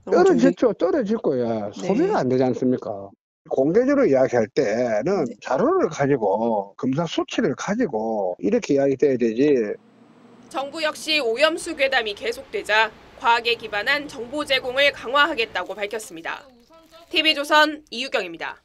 떨어졌죠. 떨어질 거야. 소비가 안 되지 않습니까? 공개적으로 이야기할 때는 자료를 가지고 검사 수치를 가지고 이렇게 이야기돼야 되지. 정부 역시 오염수 괴담이 계속되자 과학에 기반한 정보 제공을 강화하겠다고 밝혔습니다. TV조선 이유경입니다.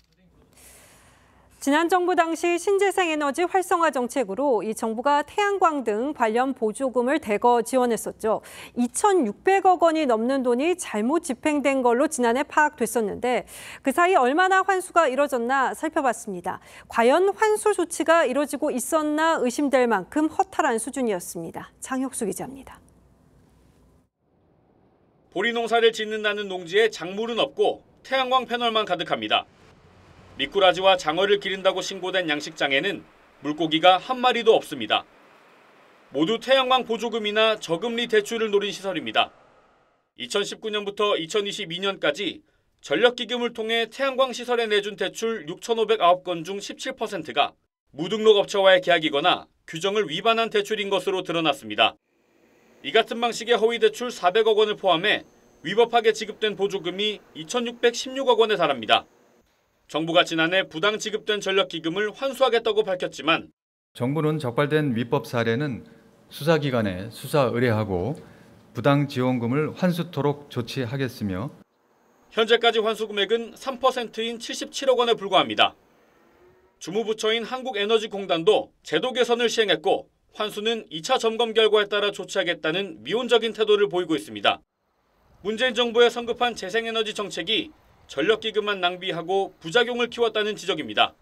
지난 정부 당시 신재생에너지 활성화 정책으로 이 정부가 태양광 등 관련 보조금을 대거 지원했었죠. 2,600억 원이 넘는 돈이 잘못 집행된 걸로 지난해 파악됐었는데 그 사이 얼마나 환수가 이뤄졌나 살펴봤습니다. 과연 환수 조치가 이뤄지고 있었나 의심될 만큼 허탈한 수준이었습니다. 장혁수 기자입니다. 보리 농사를 짓는다는 농지에 작물은 없고 태양광 패널만 가득합니다. 미꾸라지와 장어를 기른다고 신고된 양식장에는 물고기가 한 마리도 없습니다. 모두 태양광 보조금이나 저금리 대출을 노린 시설입니다. 2019년부터 2022년까지 전력기금을 통해 태양광 시설에 내준 대출 6,509건 중 17%가 무등록 업체와의 계약이거나 규정을 위반한 대출인 것으로 드러났습니다. 이 같은 방식의 허위 대출 400억 원을 포함해 위법하게 지급된 보조금이 2,616억 원에 달합니다. 정부가 지난해 부당 지급된 전력기금을 환수하겠다고 밝혔지만 정부는 적발된 위법 사례는 수사기관에 수사 의뢰하고 부당 지원금을 환수토록 조치하겠으며 현재까지 환수 금액은 3%인 77억 원에 불과합니다. 주무부처인 한국에너지공단도 제도 개선을 시행했고 환수는 2차 점검 결과에 따라 조치하겠다는 미온적인 태도를 보이고 있습니다. 문재인 정부의 성급한 재생에너지 정책이 전력기금만 낭비하고 부작용을 키웠다는 지적입니다.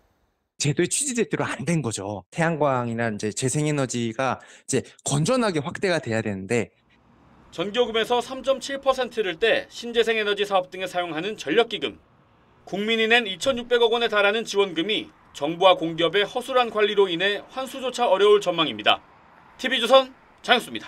제도의 취지대로 안 된 거죠. 태양광이나 이제 재생에너지가 이제 건전하게 확대가 돼야 되는데 전기요금에서 3.7%를 떼 신재생에너지 사업 등에 사용하는 전력기금. 국민이 낸 2,600억 원에 달하는 지원금이 정부와 공기업의 허술한 관리로 인해 환수조차 어려울 전망입니다. TV조선 장혁수입니다.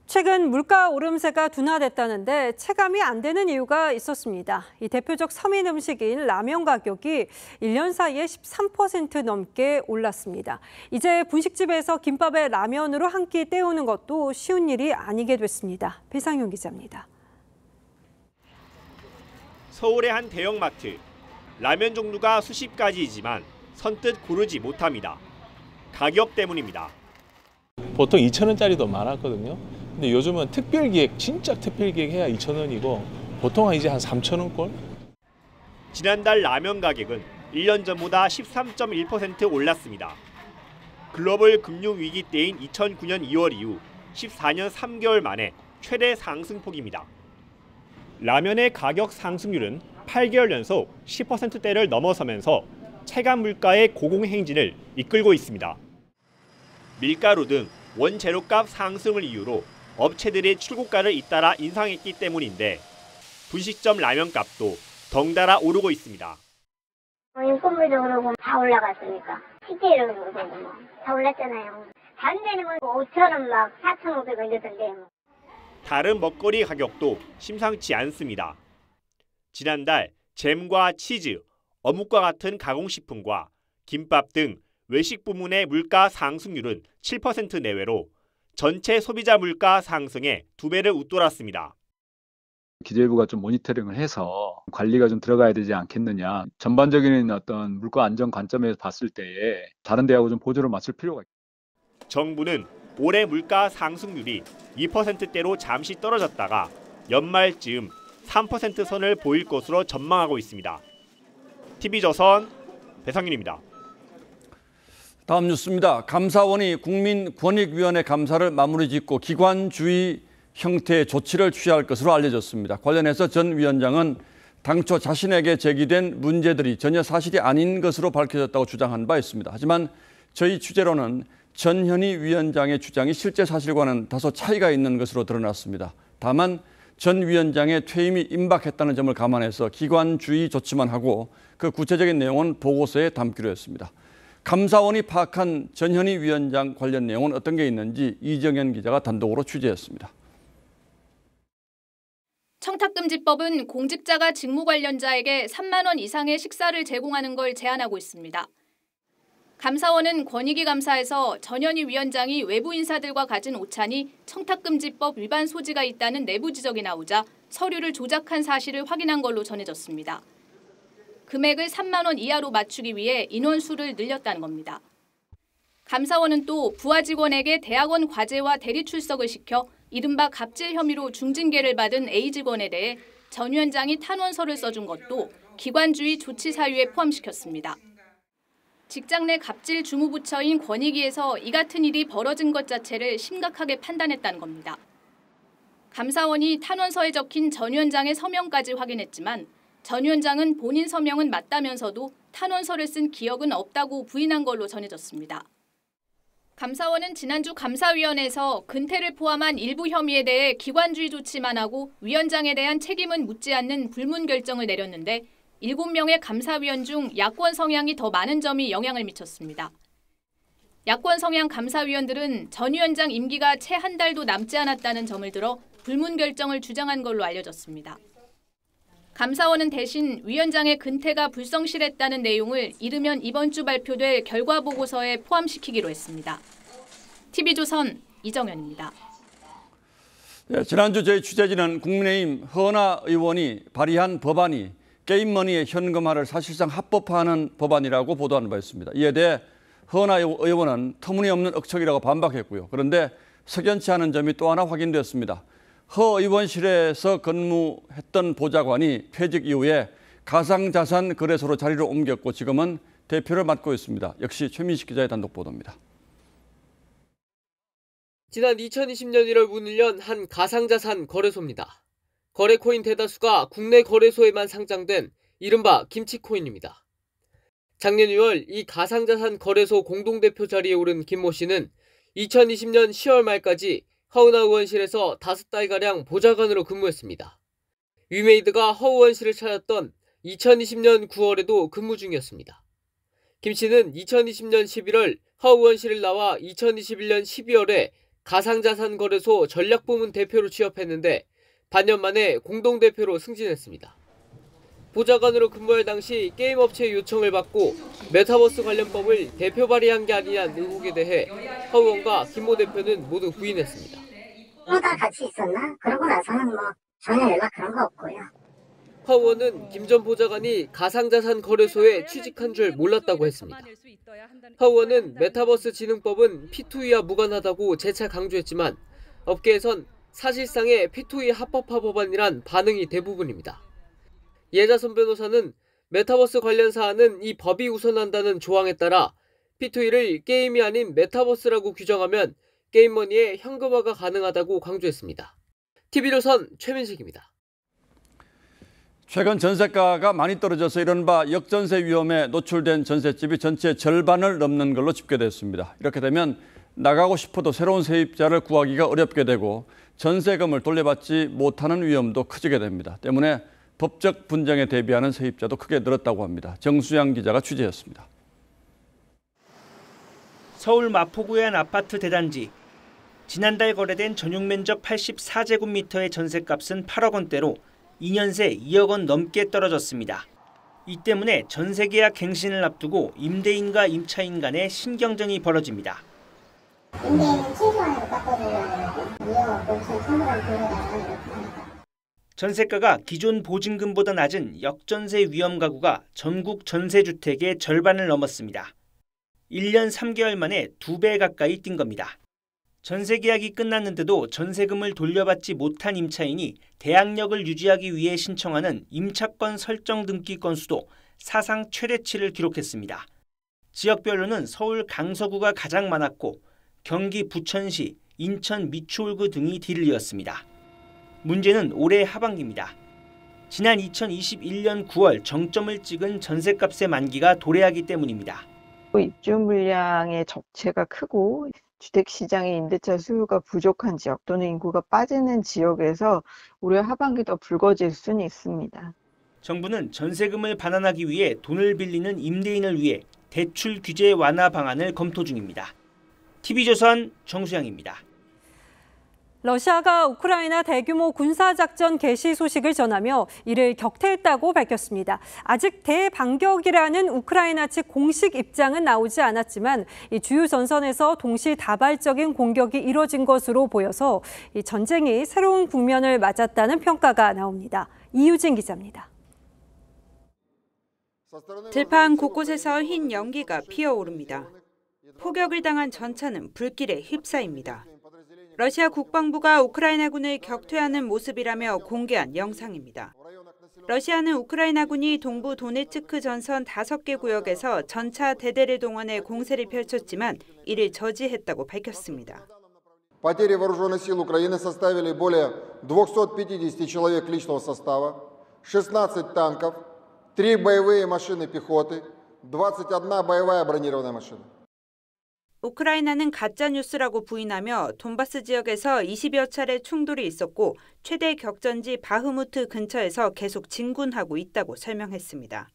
최근 물가 오름세가 둔화됐다는데 체감이 안 되는 이유가 있었습니다. 이 대표적 서민 음식인 라면 가격이 1년 사이에 13% 넘게 올랐습니다. 이제 분식집에서 김밥에 라면으로 한 끼 때우는 것도 쉬운 일이 아니게 됐습니다. 배상윤 기자입니다. 서울의 한 대형마트. 라면 종류가 수십 가지이지만 선뜻 고르지 못합니다. 가격 때문입니다. 보통 2,000원짜리도 많았거든요. 근데 요즘은 특별기획, 진짜 특별기획 해야 2,000원이고 보통 이제 한 3,000원꼴? 지난달 라면 가격은 1년 전보다 13.1% 올랐습니다. 글로벌 금융위기 때인 2009년 2월 이후 14년 3개월 만에 최대 상승폭입니다. 라면의 가격 상승률은 8개월 연속 10%대를 넘어서면서 체감 물가의 고공행진을 이끌고 있습니다. 밀가루 등 원재료값 상승을 이유로 업체들의 출고가를 잇따라 인상했기 때문인데 분식점 라면값도 덩달아 오르고 있습니다. 인건비도 그러고 다 올라갔으니까 식재료도 그러고 다 올랐잖아요. 다른 데는 5,000원 막 4,500원 이러던데. 다른 먹거리 가격도 심상치 않습니다. 지난달 잼과 치즈, 어묵과 같은 가공식품과 김밥 등 외식 부문의 물가 상승률은 7% 내외로 전체 소비자 물가 상승의 2배를 웃돌았습니다. 기재부가 좀 모니터링을 해서 관리가 좀 들어가야 되지 않겠느냐. 전반적인 어떤 물가 안정 관점에서 봤을 때에 다른 데하고 좀 보조를 맞출 필요가 있습니다. 정부는 올해 물가 상승률이 2%대로 잠시 떨어졌다가 연말쯤 3% 선을 보일 것으로 전망하고 있습니다. TV조선 배상윤입니다. 다음 뉴스입니다. 감사원이 국민권익위원회 감사를 마무리 짓고 기관주의 형태의 조치를 취할 것으로 알려졌습니다. 관련해서 전 위원장은 당초 자신에게 제기된 문제들이 전혀 사실이 아닌 것으로 밝혀졌다고 주장한 바 있습니다. 하지만 저희 취재로는 전현희 위원장의 주장이 실제 사실과는 다소 차이가 있는 것으로 드러났습니다. 다만 전 위원장의 퇴임이 임박했다는 점을 감안해서 기관주의 조치만 하고 그 구체적인 내용은 보고서에 담기로 했습니다. 감사원이 파악한 전현희 위원장 관련 내용은 어떤 게 있는지 이정현 기자가 단독으로 취재했습니다. 청탁금지법은 공직자가 직무 관련자에게 3만 원 이상의 식사를 제공하는 걸 제한하고 있습니다. 감사원은 권익위 감사에서 전현희 위원장이 외부 인사들과 가진 오찬이 청탁금지법 위반 소지가 있다는 내부 지적이 나오자 서류를 조작한 사실을 확인한 걸로 전해졌습니다. 금액을 3만 원 이하로 맞추기 위해 인원수를 늘렸다는 겁니다. 감사원은 또 부하 직원에게 대학원 과제와 대리 출석을 시켜 이른바 갑질 혐의로 중징계를 받은 A 직원에 대해 전 위원장이 탄원서를 써준 것도 기관주의 조치 사유에 포함시켰습니다. 직장 내 갑질 주무부처인 권익위에서 이 같은 일이 벌어진 것 자체를 심각하게 판단했다는 겁니다. 감사원이 탄원서에 적힌 전 위원장의 서명까지 확인했지만 전 위원장은 본인 서명은 맞다면서도 탄원서를 쓴 기억은 없다고 부인한 걸로 전해졌습니다. 감사원은 지난주 감사위원회에서 근태를 포함한 일부 혐의에 대해 기관주의 조치만 하고 위원장에 대한 책임은 묻지 않는 불문 결정을 내렸는데 7명의 감사위원 중 야권 성향이 더 많은 점이 영향을 미쳤습니다. 야권 성향 감사위원들은 전 위원장 임기가 채 한 달도 남지 않았다는 점을 들어 불문 결정을 주장한 걸로 알려졌습니다. 감사원은 대신 위원장의 근태가 불성실했다는 내용을 이르면 이번 주 발표될 결과 보고서에 포함시키기로 했습니다. TV조선 이정현입니다. 네, 지난주 저희 취재진은 국민의힘 허은하 의원이 발의한 법안이 게임머니의 현금화를 사실상 합법화하는 법안이라고 보도한 바 있습니다. 이에 대해 허은하 의원은 터무니없는 억척이라고 반박했고요. 그런데 석연치 않은 점이 또 하나 확인됐습니다. 허 의원실에서 근무했던 보좌관이 퇴직 이후에 가상자산 거래소로 자리를 옮겼고 지금은 대표를 맡고 있습니다. 역시 최민식 기자의 단독 보도입니다. 지난 2020년 1월 문을 연 한 가상자산 거래소입니다. 거래코인 대다수가 국내 거래소에만 상장된 이른바 김치코인입니다. 작년 2월 이 가상자산 거래소 공동대표 자리에 오른 김모 씨는 2020년 10월 말까지 허은하 의원실에서 5달가량 보좌관으로 근무했습니다. 위메이드가 허 의원실을 찾았던 2020년 9월에도 근무 중이었습니다. 김 씨는 2020년 11월 허 의원실을 나와 2021년 12월에 가상자산 거래소 전략부문 대표로 취업했는데 반년 만에 공동대표로 승진했습니다. 보좌관으로 근무할 당시 게임업체의 요청을 받고 메타버스 관련법을 대표 발의한 게 아니냐는 의혹에 대해 허 의원과 김모 대표는 모두 부인했습니다. 다 같이 있었나? 그러고 나서는 전혀 연락 그런 거 없고요. 허 의원은 김 전 보좌관이 가상자산 거래소에 취직한 줄 몰랐다고 했습니다. 허 의원은 메타버스 진흥법은 P2E와 무관하다고 재차 강조했지만 업계에선 사실상의 P2E 합법화 법안이란 반응이 대부분입니다. 예자선 변호사는 메타버스 관련 사안은 이 법이 우선한다는 조항에 따라 P2E를 게임이 아닌 메타버스라고 규정하면 게임머니의 현금화가 가능하다고 강조했습니다. TV조선 최민식입니다. 최근 전세가가 많이 떨어져서 이른바 역전세 위험에 노출된 전셋집이 전체 절반을 넘는 걸로 집계됐습니다. 이렇게 되면 나가고 싶어도 새로운 세입자를 구하기가 어렵게 되고 전세금을 돌려받지 못하는 위험도 커지게 됩니다. 때문에 법적 분쟁에 대비하는 세입자도 크게 늘었다고 합니다. 정수양 기자가 취재했습니다. 서울 마포구의 한 아파트 대단지. 지난달 거래된 전용 면적 84제곱미터의 전셋값은 8억 원대로 2년 새 2억 원 넘게 떨어졌습니다. 이 때문에 전세계약 갱신을 앞두고 임대인과 임차인 간의 신경전이 벌어집니다. 임대인은 최소한으로 깎아주려고 2억 5,300원 돌려달라고. 전세가가 기존 보증금보다 낮은 역전세 위험 가구가 전국 전세주택의 절반을 넘었습니다. 1년 3개월 만에 2배 가까이 뛴 겁니다. 전세 계약이 끝났는데도 전세금을 돌려받지 못한 임차인이 대항력을 유지하기 위해 신청하는 임차권 설정 등기 건수도 사상 최대치를 기록했습니다. 지역별로는 서울 강서구가 가장 많았고 경기 부천시, 인천 미추홀구 등이 뒤를 이었습니다. 문제는 올해 하반기입니다. 지난 2021년 9월 정점을 찍은 전셋값의 만기가 도래하기 때문입니다. 입주 물량의 적체가 크고 주택시장의 임대차 수요가 부족한 지역 또는 인구가 빠지는 지역에서 올해 하반기 더 불거질 수는 있습니다. 정부는 전세금을 반환하기 위해 돈을 빌리는 임대인을 위해 대출 규제 완화 방안을 검토 중입니다. TV조선 정수영입니다. 러시아가 우크라이나 대규모 군사작전 개시 소식을 전하며 이를 격퇴했다고 밝혔습니다. 아직 대반격이라는 우크라이나 측 공식 입장은 나오지 않았지만 이 주요 전선에서 동시다발적인 공격이 이뤄진 것으로 보여서 이 전쟁이 새로운 국면을 맞았다는 평가가 나옵니다. 이유진 기자입니다. 들판 곳곳에서 흰 연기가 피어오릅니다. 포격을 당한 전차는 불길에 휩싸입니다. 러시아 국방부가 우크라이나군을 격퇴하는 모습이라며 공개한 영상입니다. 러시아는 우크라이나군이 동부 도네츠크 전선 5개 구역에서 전차 대대를 동원해 공세를 펼쳤지만 이를 저지했다고 밝혔습니다. Потери вооруженных сил Украины составили более 250 человек личного состава, 16 танков, 3 боевые машины пехоты, 21 боевая бронированная машина. 우크라이나는 가짜뉴스라고 부인하며 돈바스 지역에서 20여 차례 충돌이 있었고 최대 격전지 바흐무트 근처에서 계속 진군하고 있다고 설명했습니다.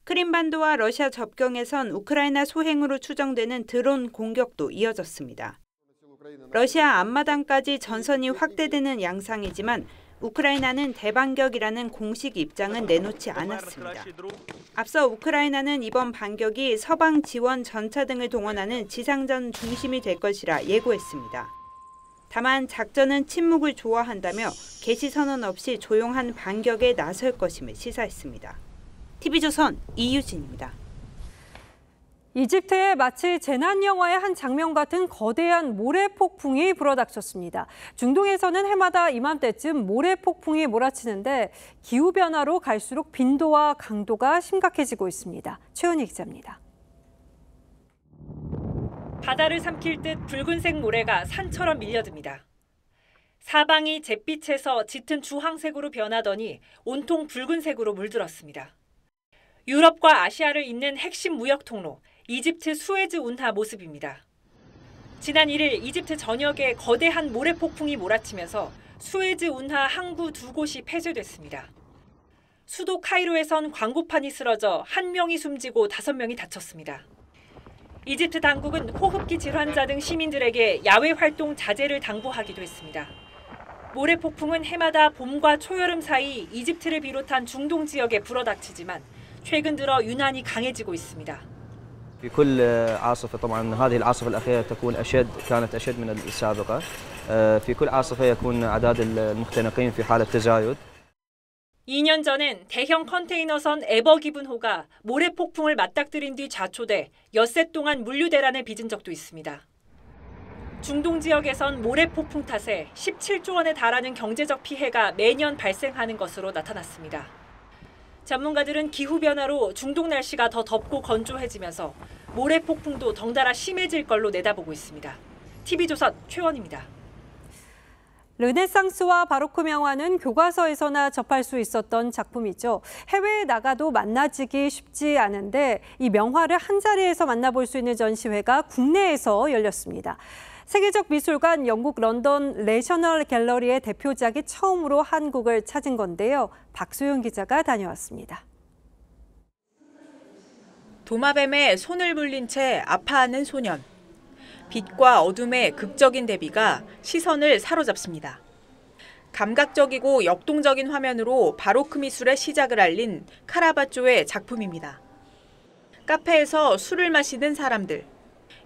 크림반도와 러시아 접경에선 우크라이나 소행으로 추정되는 드론 공격도 이어졌습니다. 러시아 앞마당까지 전선이 확대되는 양상이지만 우크라이나는 대반격이라는 공식 입장은 내놓지 않았습니다. 앞서 우크라이나는 이번 반격이 서방 지원 전차 등을 동원하는 지상전 중심이 될 것이라 예고했습니다. 다만 작전은 침묵을 좋아한다며 개시 선언 없이 조용한 반격에 나설 것임을 시사했습니다. TV조선 이유진입니다. 이집트에 마치 재난 영화의 한 장면 같은 거대한 모래 폭풍이 불어닥쳤습니다. 중동에서는 해마다 이맘때쯤 모래 폭풍이 몰아치는데 기후변화로 갈수록 빈도와 강도가 심각해지고 있습니다. 최은희 기자입니다. 바다를 삼킬 듯 붉은색 모래가 산처럼 밀려듭니다. 사방이 잿빛에서 짙은 주황색으로 변하더니 온통 붉은색으로 물들었습니다. 유럽과 아시아를 잇는 핵심 무역 통로, 이집트 수에즈 운하 모습입니다. 지난 1일 이집트 전역에 거대한 모래 폭풍이 몰아치면서 수에즈 운하 항구 2곳이 폐쇄됐습니다. 수도 카이로에선 광고판이 쓰러져 1명이 숨지고 5명이 다쳤습니다. 이집트 당국은 호흡기 질환자 등 시민들에게 야외 활동 자제를 당부하기도 했습니다. 모래 폭풍은 해마다 봄과 초여름 사이 이집트를 비롯한 중동 지역에 불어닥치지만 최근 들어 유난히 강해지고 있습니다. في كل عاصفة طبعا هذه العاصفة الأخيرة تكون كانت أشد من السابقة. في كل عاصفة يكون أعداد المختنقين في حالة تزايد. 2년 전엔 대형 컨테이너선 에버기븐호가 모래 폭풍을 맞닥뜨린 뒤 자초돼 엿새 동안 물류 대란을 빚은 적도 있습니다. 중동 지역에선 모래 폭풍 탓에 17조 원에 달하는 경제적 피해가 매년 발생하는 것으로 나타났습니다. 전문가들은 기후변화로 중동 날씨가 더 덥고 건조해지면서 모래 폭풍도 덩달아 심해질 걸로 내다보고 있습니다. TV조선 최원입니다. 르네상스와 바로크 명화는 교과서에서나 접할 수 있었던 작품이죠. 해외에 나가도 만나지기 쉽지 않은데 이 명화를 한자리에서 만나볼 수 있는 전시회가 국내에서 열렸습니다. 세계적 미술관 영국 런던 내셔널 갤러리의 대표작이 처음으로 한국을 찾은 건데요. 박소영 기자가 다녀왔습니다. 도마뱀에 손을 물린 채 아파하는 소년. 빛과 어둠의 극적인 대비가 시선을 사로잡습니다. 감각적이고 역동적인 화면으로 바로크 미술의 시작을 알린 카라바조의 작품입니다. 카페에서 술을 마시는 사람들.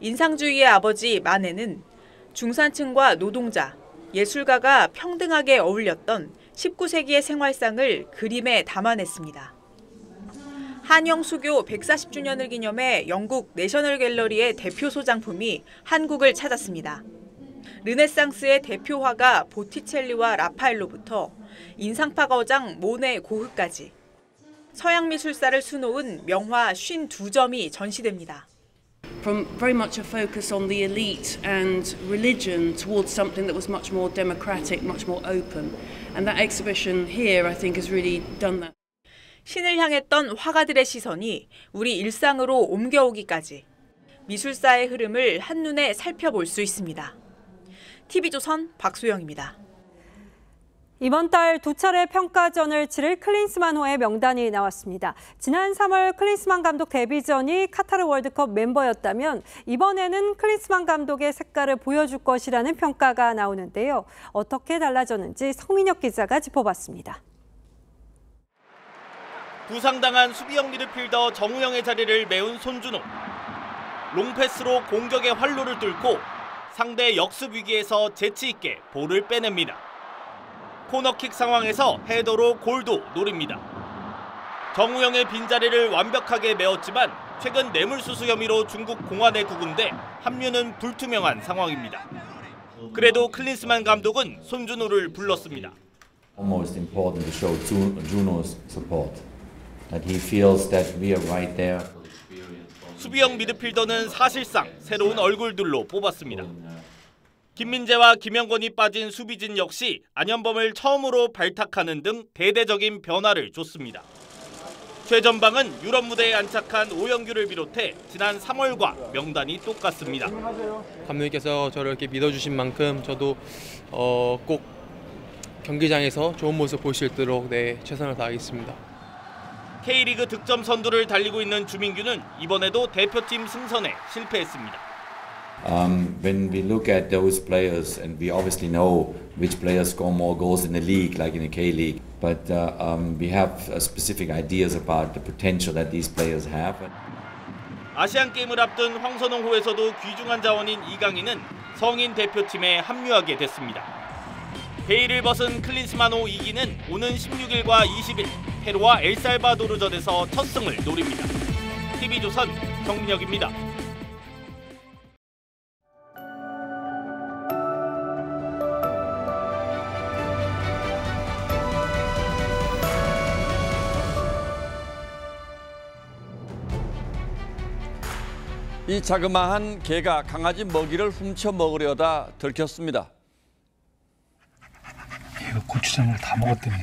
인상주의의 아버지 마네는 중산층과 노동자, 예술가가 평등하게 어울렸던 19세기의 생활상을 그림에 담아냈습니다. 한영 수교 140주년을 기념해 영국 내셔널 갤러리의 대표 소장품이 한국을 찾았습니다. 르네상스의 대표 화가 보티첼리와 라파엘로부터 인상파 거장 모네 고흐까지 서양 미술사를 수놓은 명화 52점이 전시됩니다. From very much a focus on the elite and religion towards something that was much more democratic, much more open. And that exhibition here, I think, has really done that. 신을 향했던 화가들의 시선이 우리 일상으로 옮겨오기까지 미술사의 흐름을 한눈에 살펴볼 수 있습니다. TV조선 박소영입니다. 이번 달 2차례 평가전을 치를 클린스만호의 명단이 나왔습니다. 지난 3월 클린스만 감독 데뷔전이 카타르 월드컵 멤버였다면 이번에는 클린스만 감독의 색깔을 보여줄 것이라는 평가가 나오는데요. 어떻게 달라졌는지 성민혁 기자가 짚어봤습니다. 부상당한 수비형 미드필더 정우영의 자리를 메운 손준호. 롱패스로 공격의 활로를 뚫고 상대 역습 위기에서 재치 있게 볼을 빼냅니다. 코너킥 상황에서 헤더로 골도 노립니다. 정우영의 빈자리를 완벽하게 메웠지만 최근 뇌물수수 혐의로 중국 공안에 구금돼 합류는 불투명한 상황입니다. 그래도 클린스만 감독은 손준호를 불렀습니다. Almost important to show Juno's support. That he feels that we are right there. 수비형 미드필더는 사실상 새로운 얼굴들로 뽑았습니다. 김민재와 김영권이 빠진 수비진 역시 안현범을 처음으로 발탁하는 등 대대적인 변화를 줬습니다. 최전방은 유럽 무대에 안착한 오영규를 비롯해 지난 3월과 명단이 똑같습니다. 감독님께서 저를 이렇게 믿어주신 만큼 저도 꼭 경기장에서 좋은 모습 볼 수 있도록 최선을 다하겠습니다. K리그 득점 선두를 달리고 있는 주민규는 이번에도 대표팀 승선에 실패했습니다. When we look at those players, and we obviously know which players score more goals in the league, like in the K-League, but we have specific ideas about the potential that these players have. 아시안 게임을 앞둔 황선홍호에서도 귀중한 자원인 이강인은 성인 대표팀에 합류하게 됐습니다. 베일을 벗은 클린스만호 2기는 오는 16일과 20일 페루와 엘살바도르전에서 첫 승을 노립니다. TV조선 정민혁입니다. 이 자그마한 개가 강아지 먹이를 훔쳐 먹으려다 들켰습니다. 얘가 고추장을 다 먹었더니.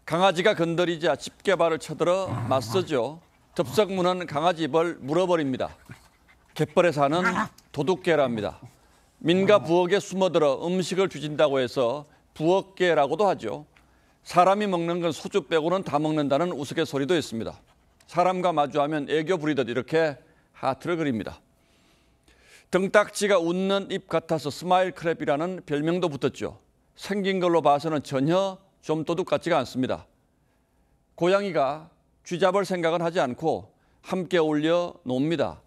강아지가 건드리자 집게발을 쳐들어 맞서죠. 덥석 무는 강아지 입을 물어버립니다. 갯벌에 사는 도둑개랍니다. 민가 부엌에 숨어들어 음식을 뒤진다고 해서 부엌개라고도 하죠. 사람이 먹는 건 소주 빼고는 다 먹는다는 우스갯소리도 있습니다. 사람과 마주하면 애교 부리듯 이렇게 하트를 그립니다. 등딱지가 웃는 입 같아서 스마일 크랩이라는 별명도 붙었죠. 생긴 걸로 봐서는 전혀 좀도둑 같지가 않습니다. 고양이가 쥐잡을 생각은 하지 않고 함께 어울려 놉니다.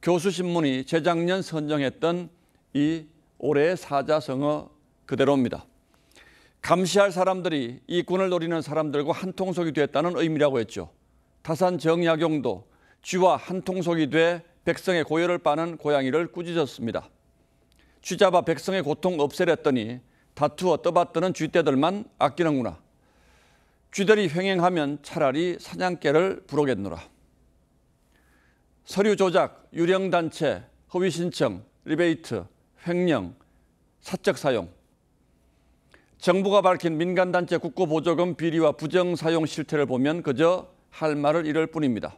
교수신문이 재작년 선정했던 이 올해의 사자성어 그대로입니다. 감시할 사람들이 이 꾼을 노리는 사람들과 한통속이 됐다는 의미라고 했죠. 타산 정약용도 쥐와 한통속이 돼 백성의 고열을 빠는 고양이를 꾸짖었습니다. 쥐잡아 백성의 고통 없애랬더니 다투어 떠받드는 쥐떼들만 아끼는구나. 쥐들이 횡행하면 차라리 사냥개를 부르겠노라. 서류 조작, 유령단체, 허위 신청, 리베이트, 횡령, 사적 사용. 정부가 밝힌 민간단체 국고보조금 비리와 부정사용 실태를 보면 그저 할 말을 잃을 뿐입니다.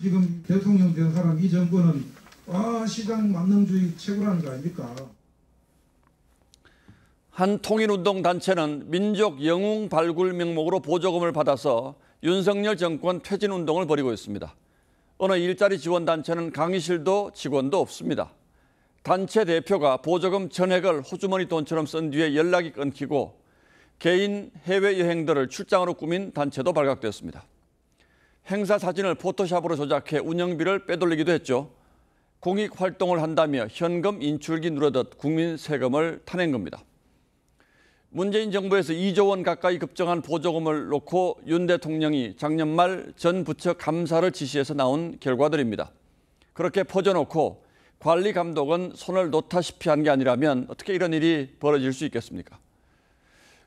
지금 대통령 된 사람 이 정부는 시장 만능주의 최고라는 거 아닙니까? 한 통일운동단체는 민족 영웅 발굴 명목으로 보조금을 받아서 윤석열 정권 퇴진운동을 벌이고 있습니다. 어느 일자리 지원단체는 강의실도 직원도 없습니다. 단체 대표가 보조금 전액을 호주머니 돈처럼 쓴 뒤에 연락이 끊기고 개인 해외여행들을 출장으로 꾸민 단체도 발각됐습니다. 행사 사진을 포토샵으로 조작해 운영비를 빼돌리기도 했죠. 공익활동을 한다며 현금 인출기 누르듯 국민 세금을 타낸 겁니다. 문재인 정부에서 2조 원 가까이 급정한 보조금을 놓고 윤 대통령이 작년 말 전 부처 감사를 지시해서 나온 결과들입니다. 그렇게 퍼져놓고 관리 감독은 손을 놓다시피 한 게 아니라면 어떻게 이런 일이 벌어질 수 있겠습니까?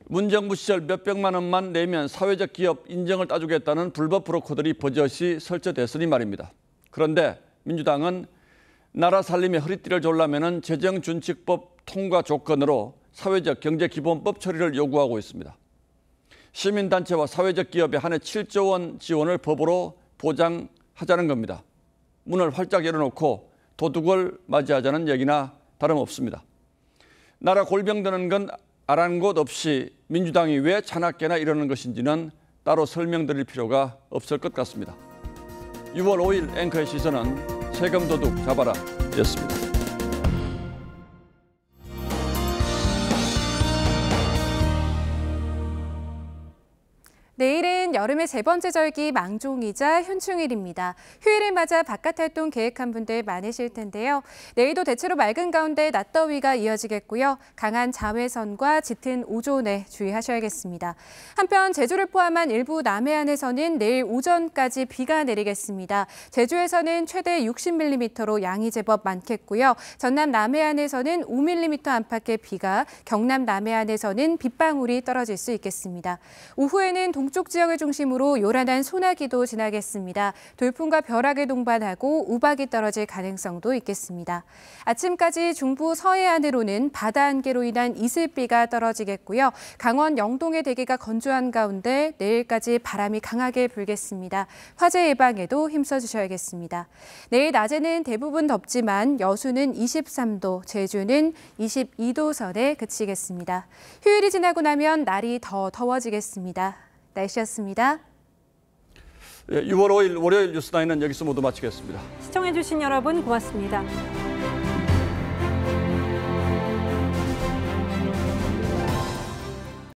문정부 시절 몇백만 원만 내면 사회적 기업 인정을 따주겠다는 불법 브로커들이 버젓이 설치됐으니 말입니다. 그런데 민주당은 나라 살림의 허리띠를 졸라매는 재정준칙법 통과 조건으로 사회적 경제기본법 처리를 요구하고 있습니다. 시민단체와 사회적 기업에 한 해 7조 원 지원을 법으로 보장하자는 겁니다. 문을 활짝 열어놓고 도둑을 맞이하자는 얘기나 다름없습니다. 나라 골병 드는 건 아랑곳 없이 민주당이 왜 차납게나 이러는 것인지는 따로 설명드릴 필요가 없을 것 같습니다. 6월 5일 앵커의 시선은 세금 도둑 잡아라 였습니다. 내일은 여름의 세 번째 절기 망종이자 현충일입니다. 휴일을 맞아 바깥 활동 계획한 분들 많으실 텐데요. 내일도 대체로 맑은 가운데 낮더위가 이어지겠고요. 강한 자외선과 짙은 오존에 주의하셔야겠습니다. 한편 제주를 포함한 일부 남해안에서는 내일 오전까지 비가 내리겠습니다. 제주에서는 최대 60mm로 양이 제법 많겠고요. 전남 남해안에서는 5mm 안팎의 비가, 경남 남해안에서는 빗방울이 떨어질 수 있겠습니다. 오후에는 동쪽 지역을 중심으로 요란한 소나기도 지나겠습니다. 돌풍과 벼락을 동반하고 우박이 떨어질 가능성도 있겠습니다. 아침까지 중부 서해안으로는 바다 안개로 인한 이슬비가 떨어지겠고요. 강원 영동의 대기가 건조한 가운데 내일까지 바람이 강하게 불겠습니다. 화재 예방에도 힘써주셔야겠습니다. 내일 낮에는 대부분 덥지만 여수는 23도, 제주는 22도 선에 그치겠습니다. 휴일이 지나고 나면 날이 더 더워지겠습니다. 날씨였습니다. 6월 5일 월요일 뉴스9는 여기서 모두 마치겠습니다. 시청해주신 여러분 고맙습니다.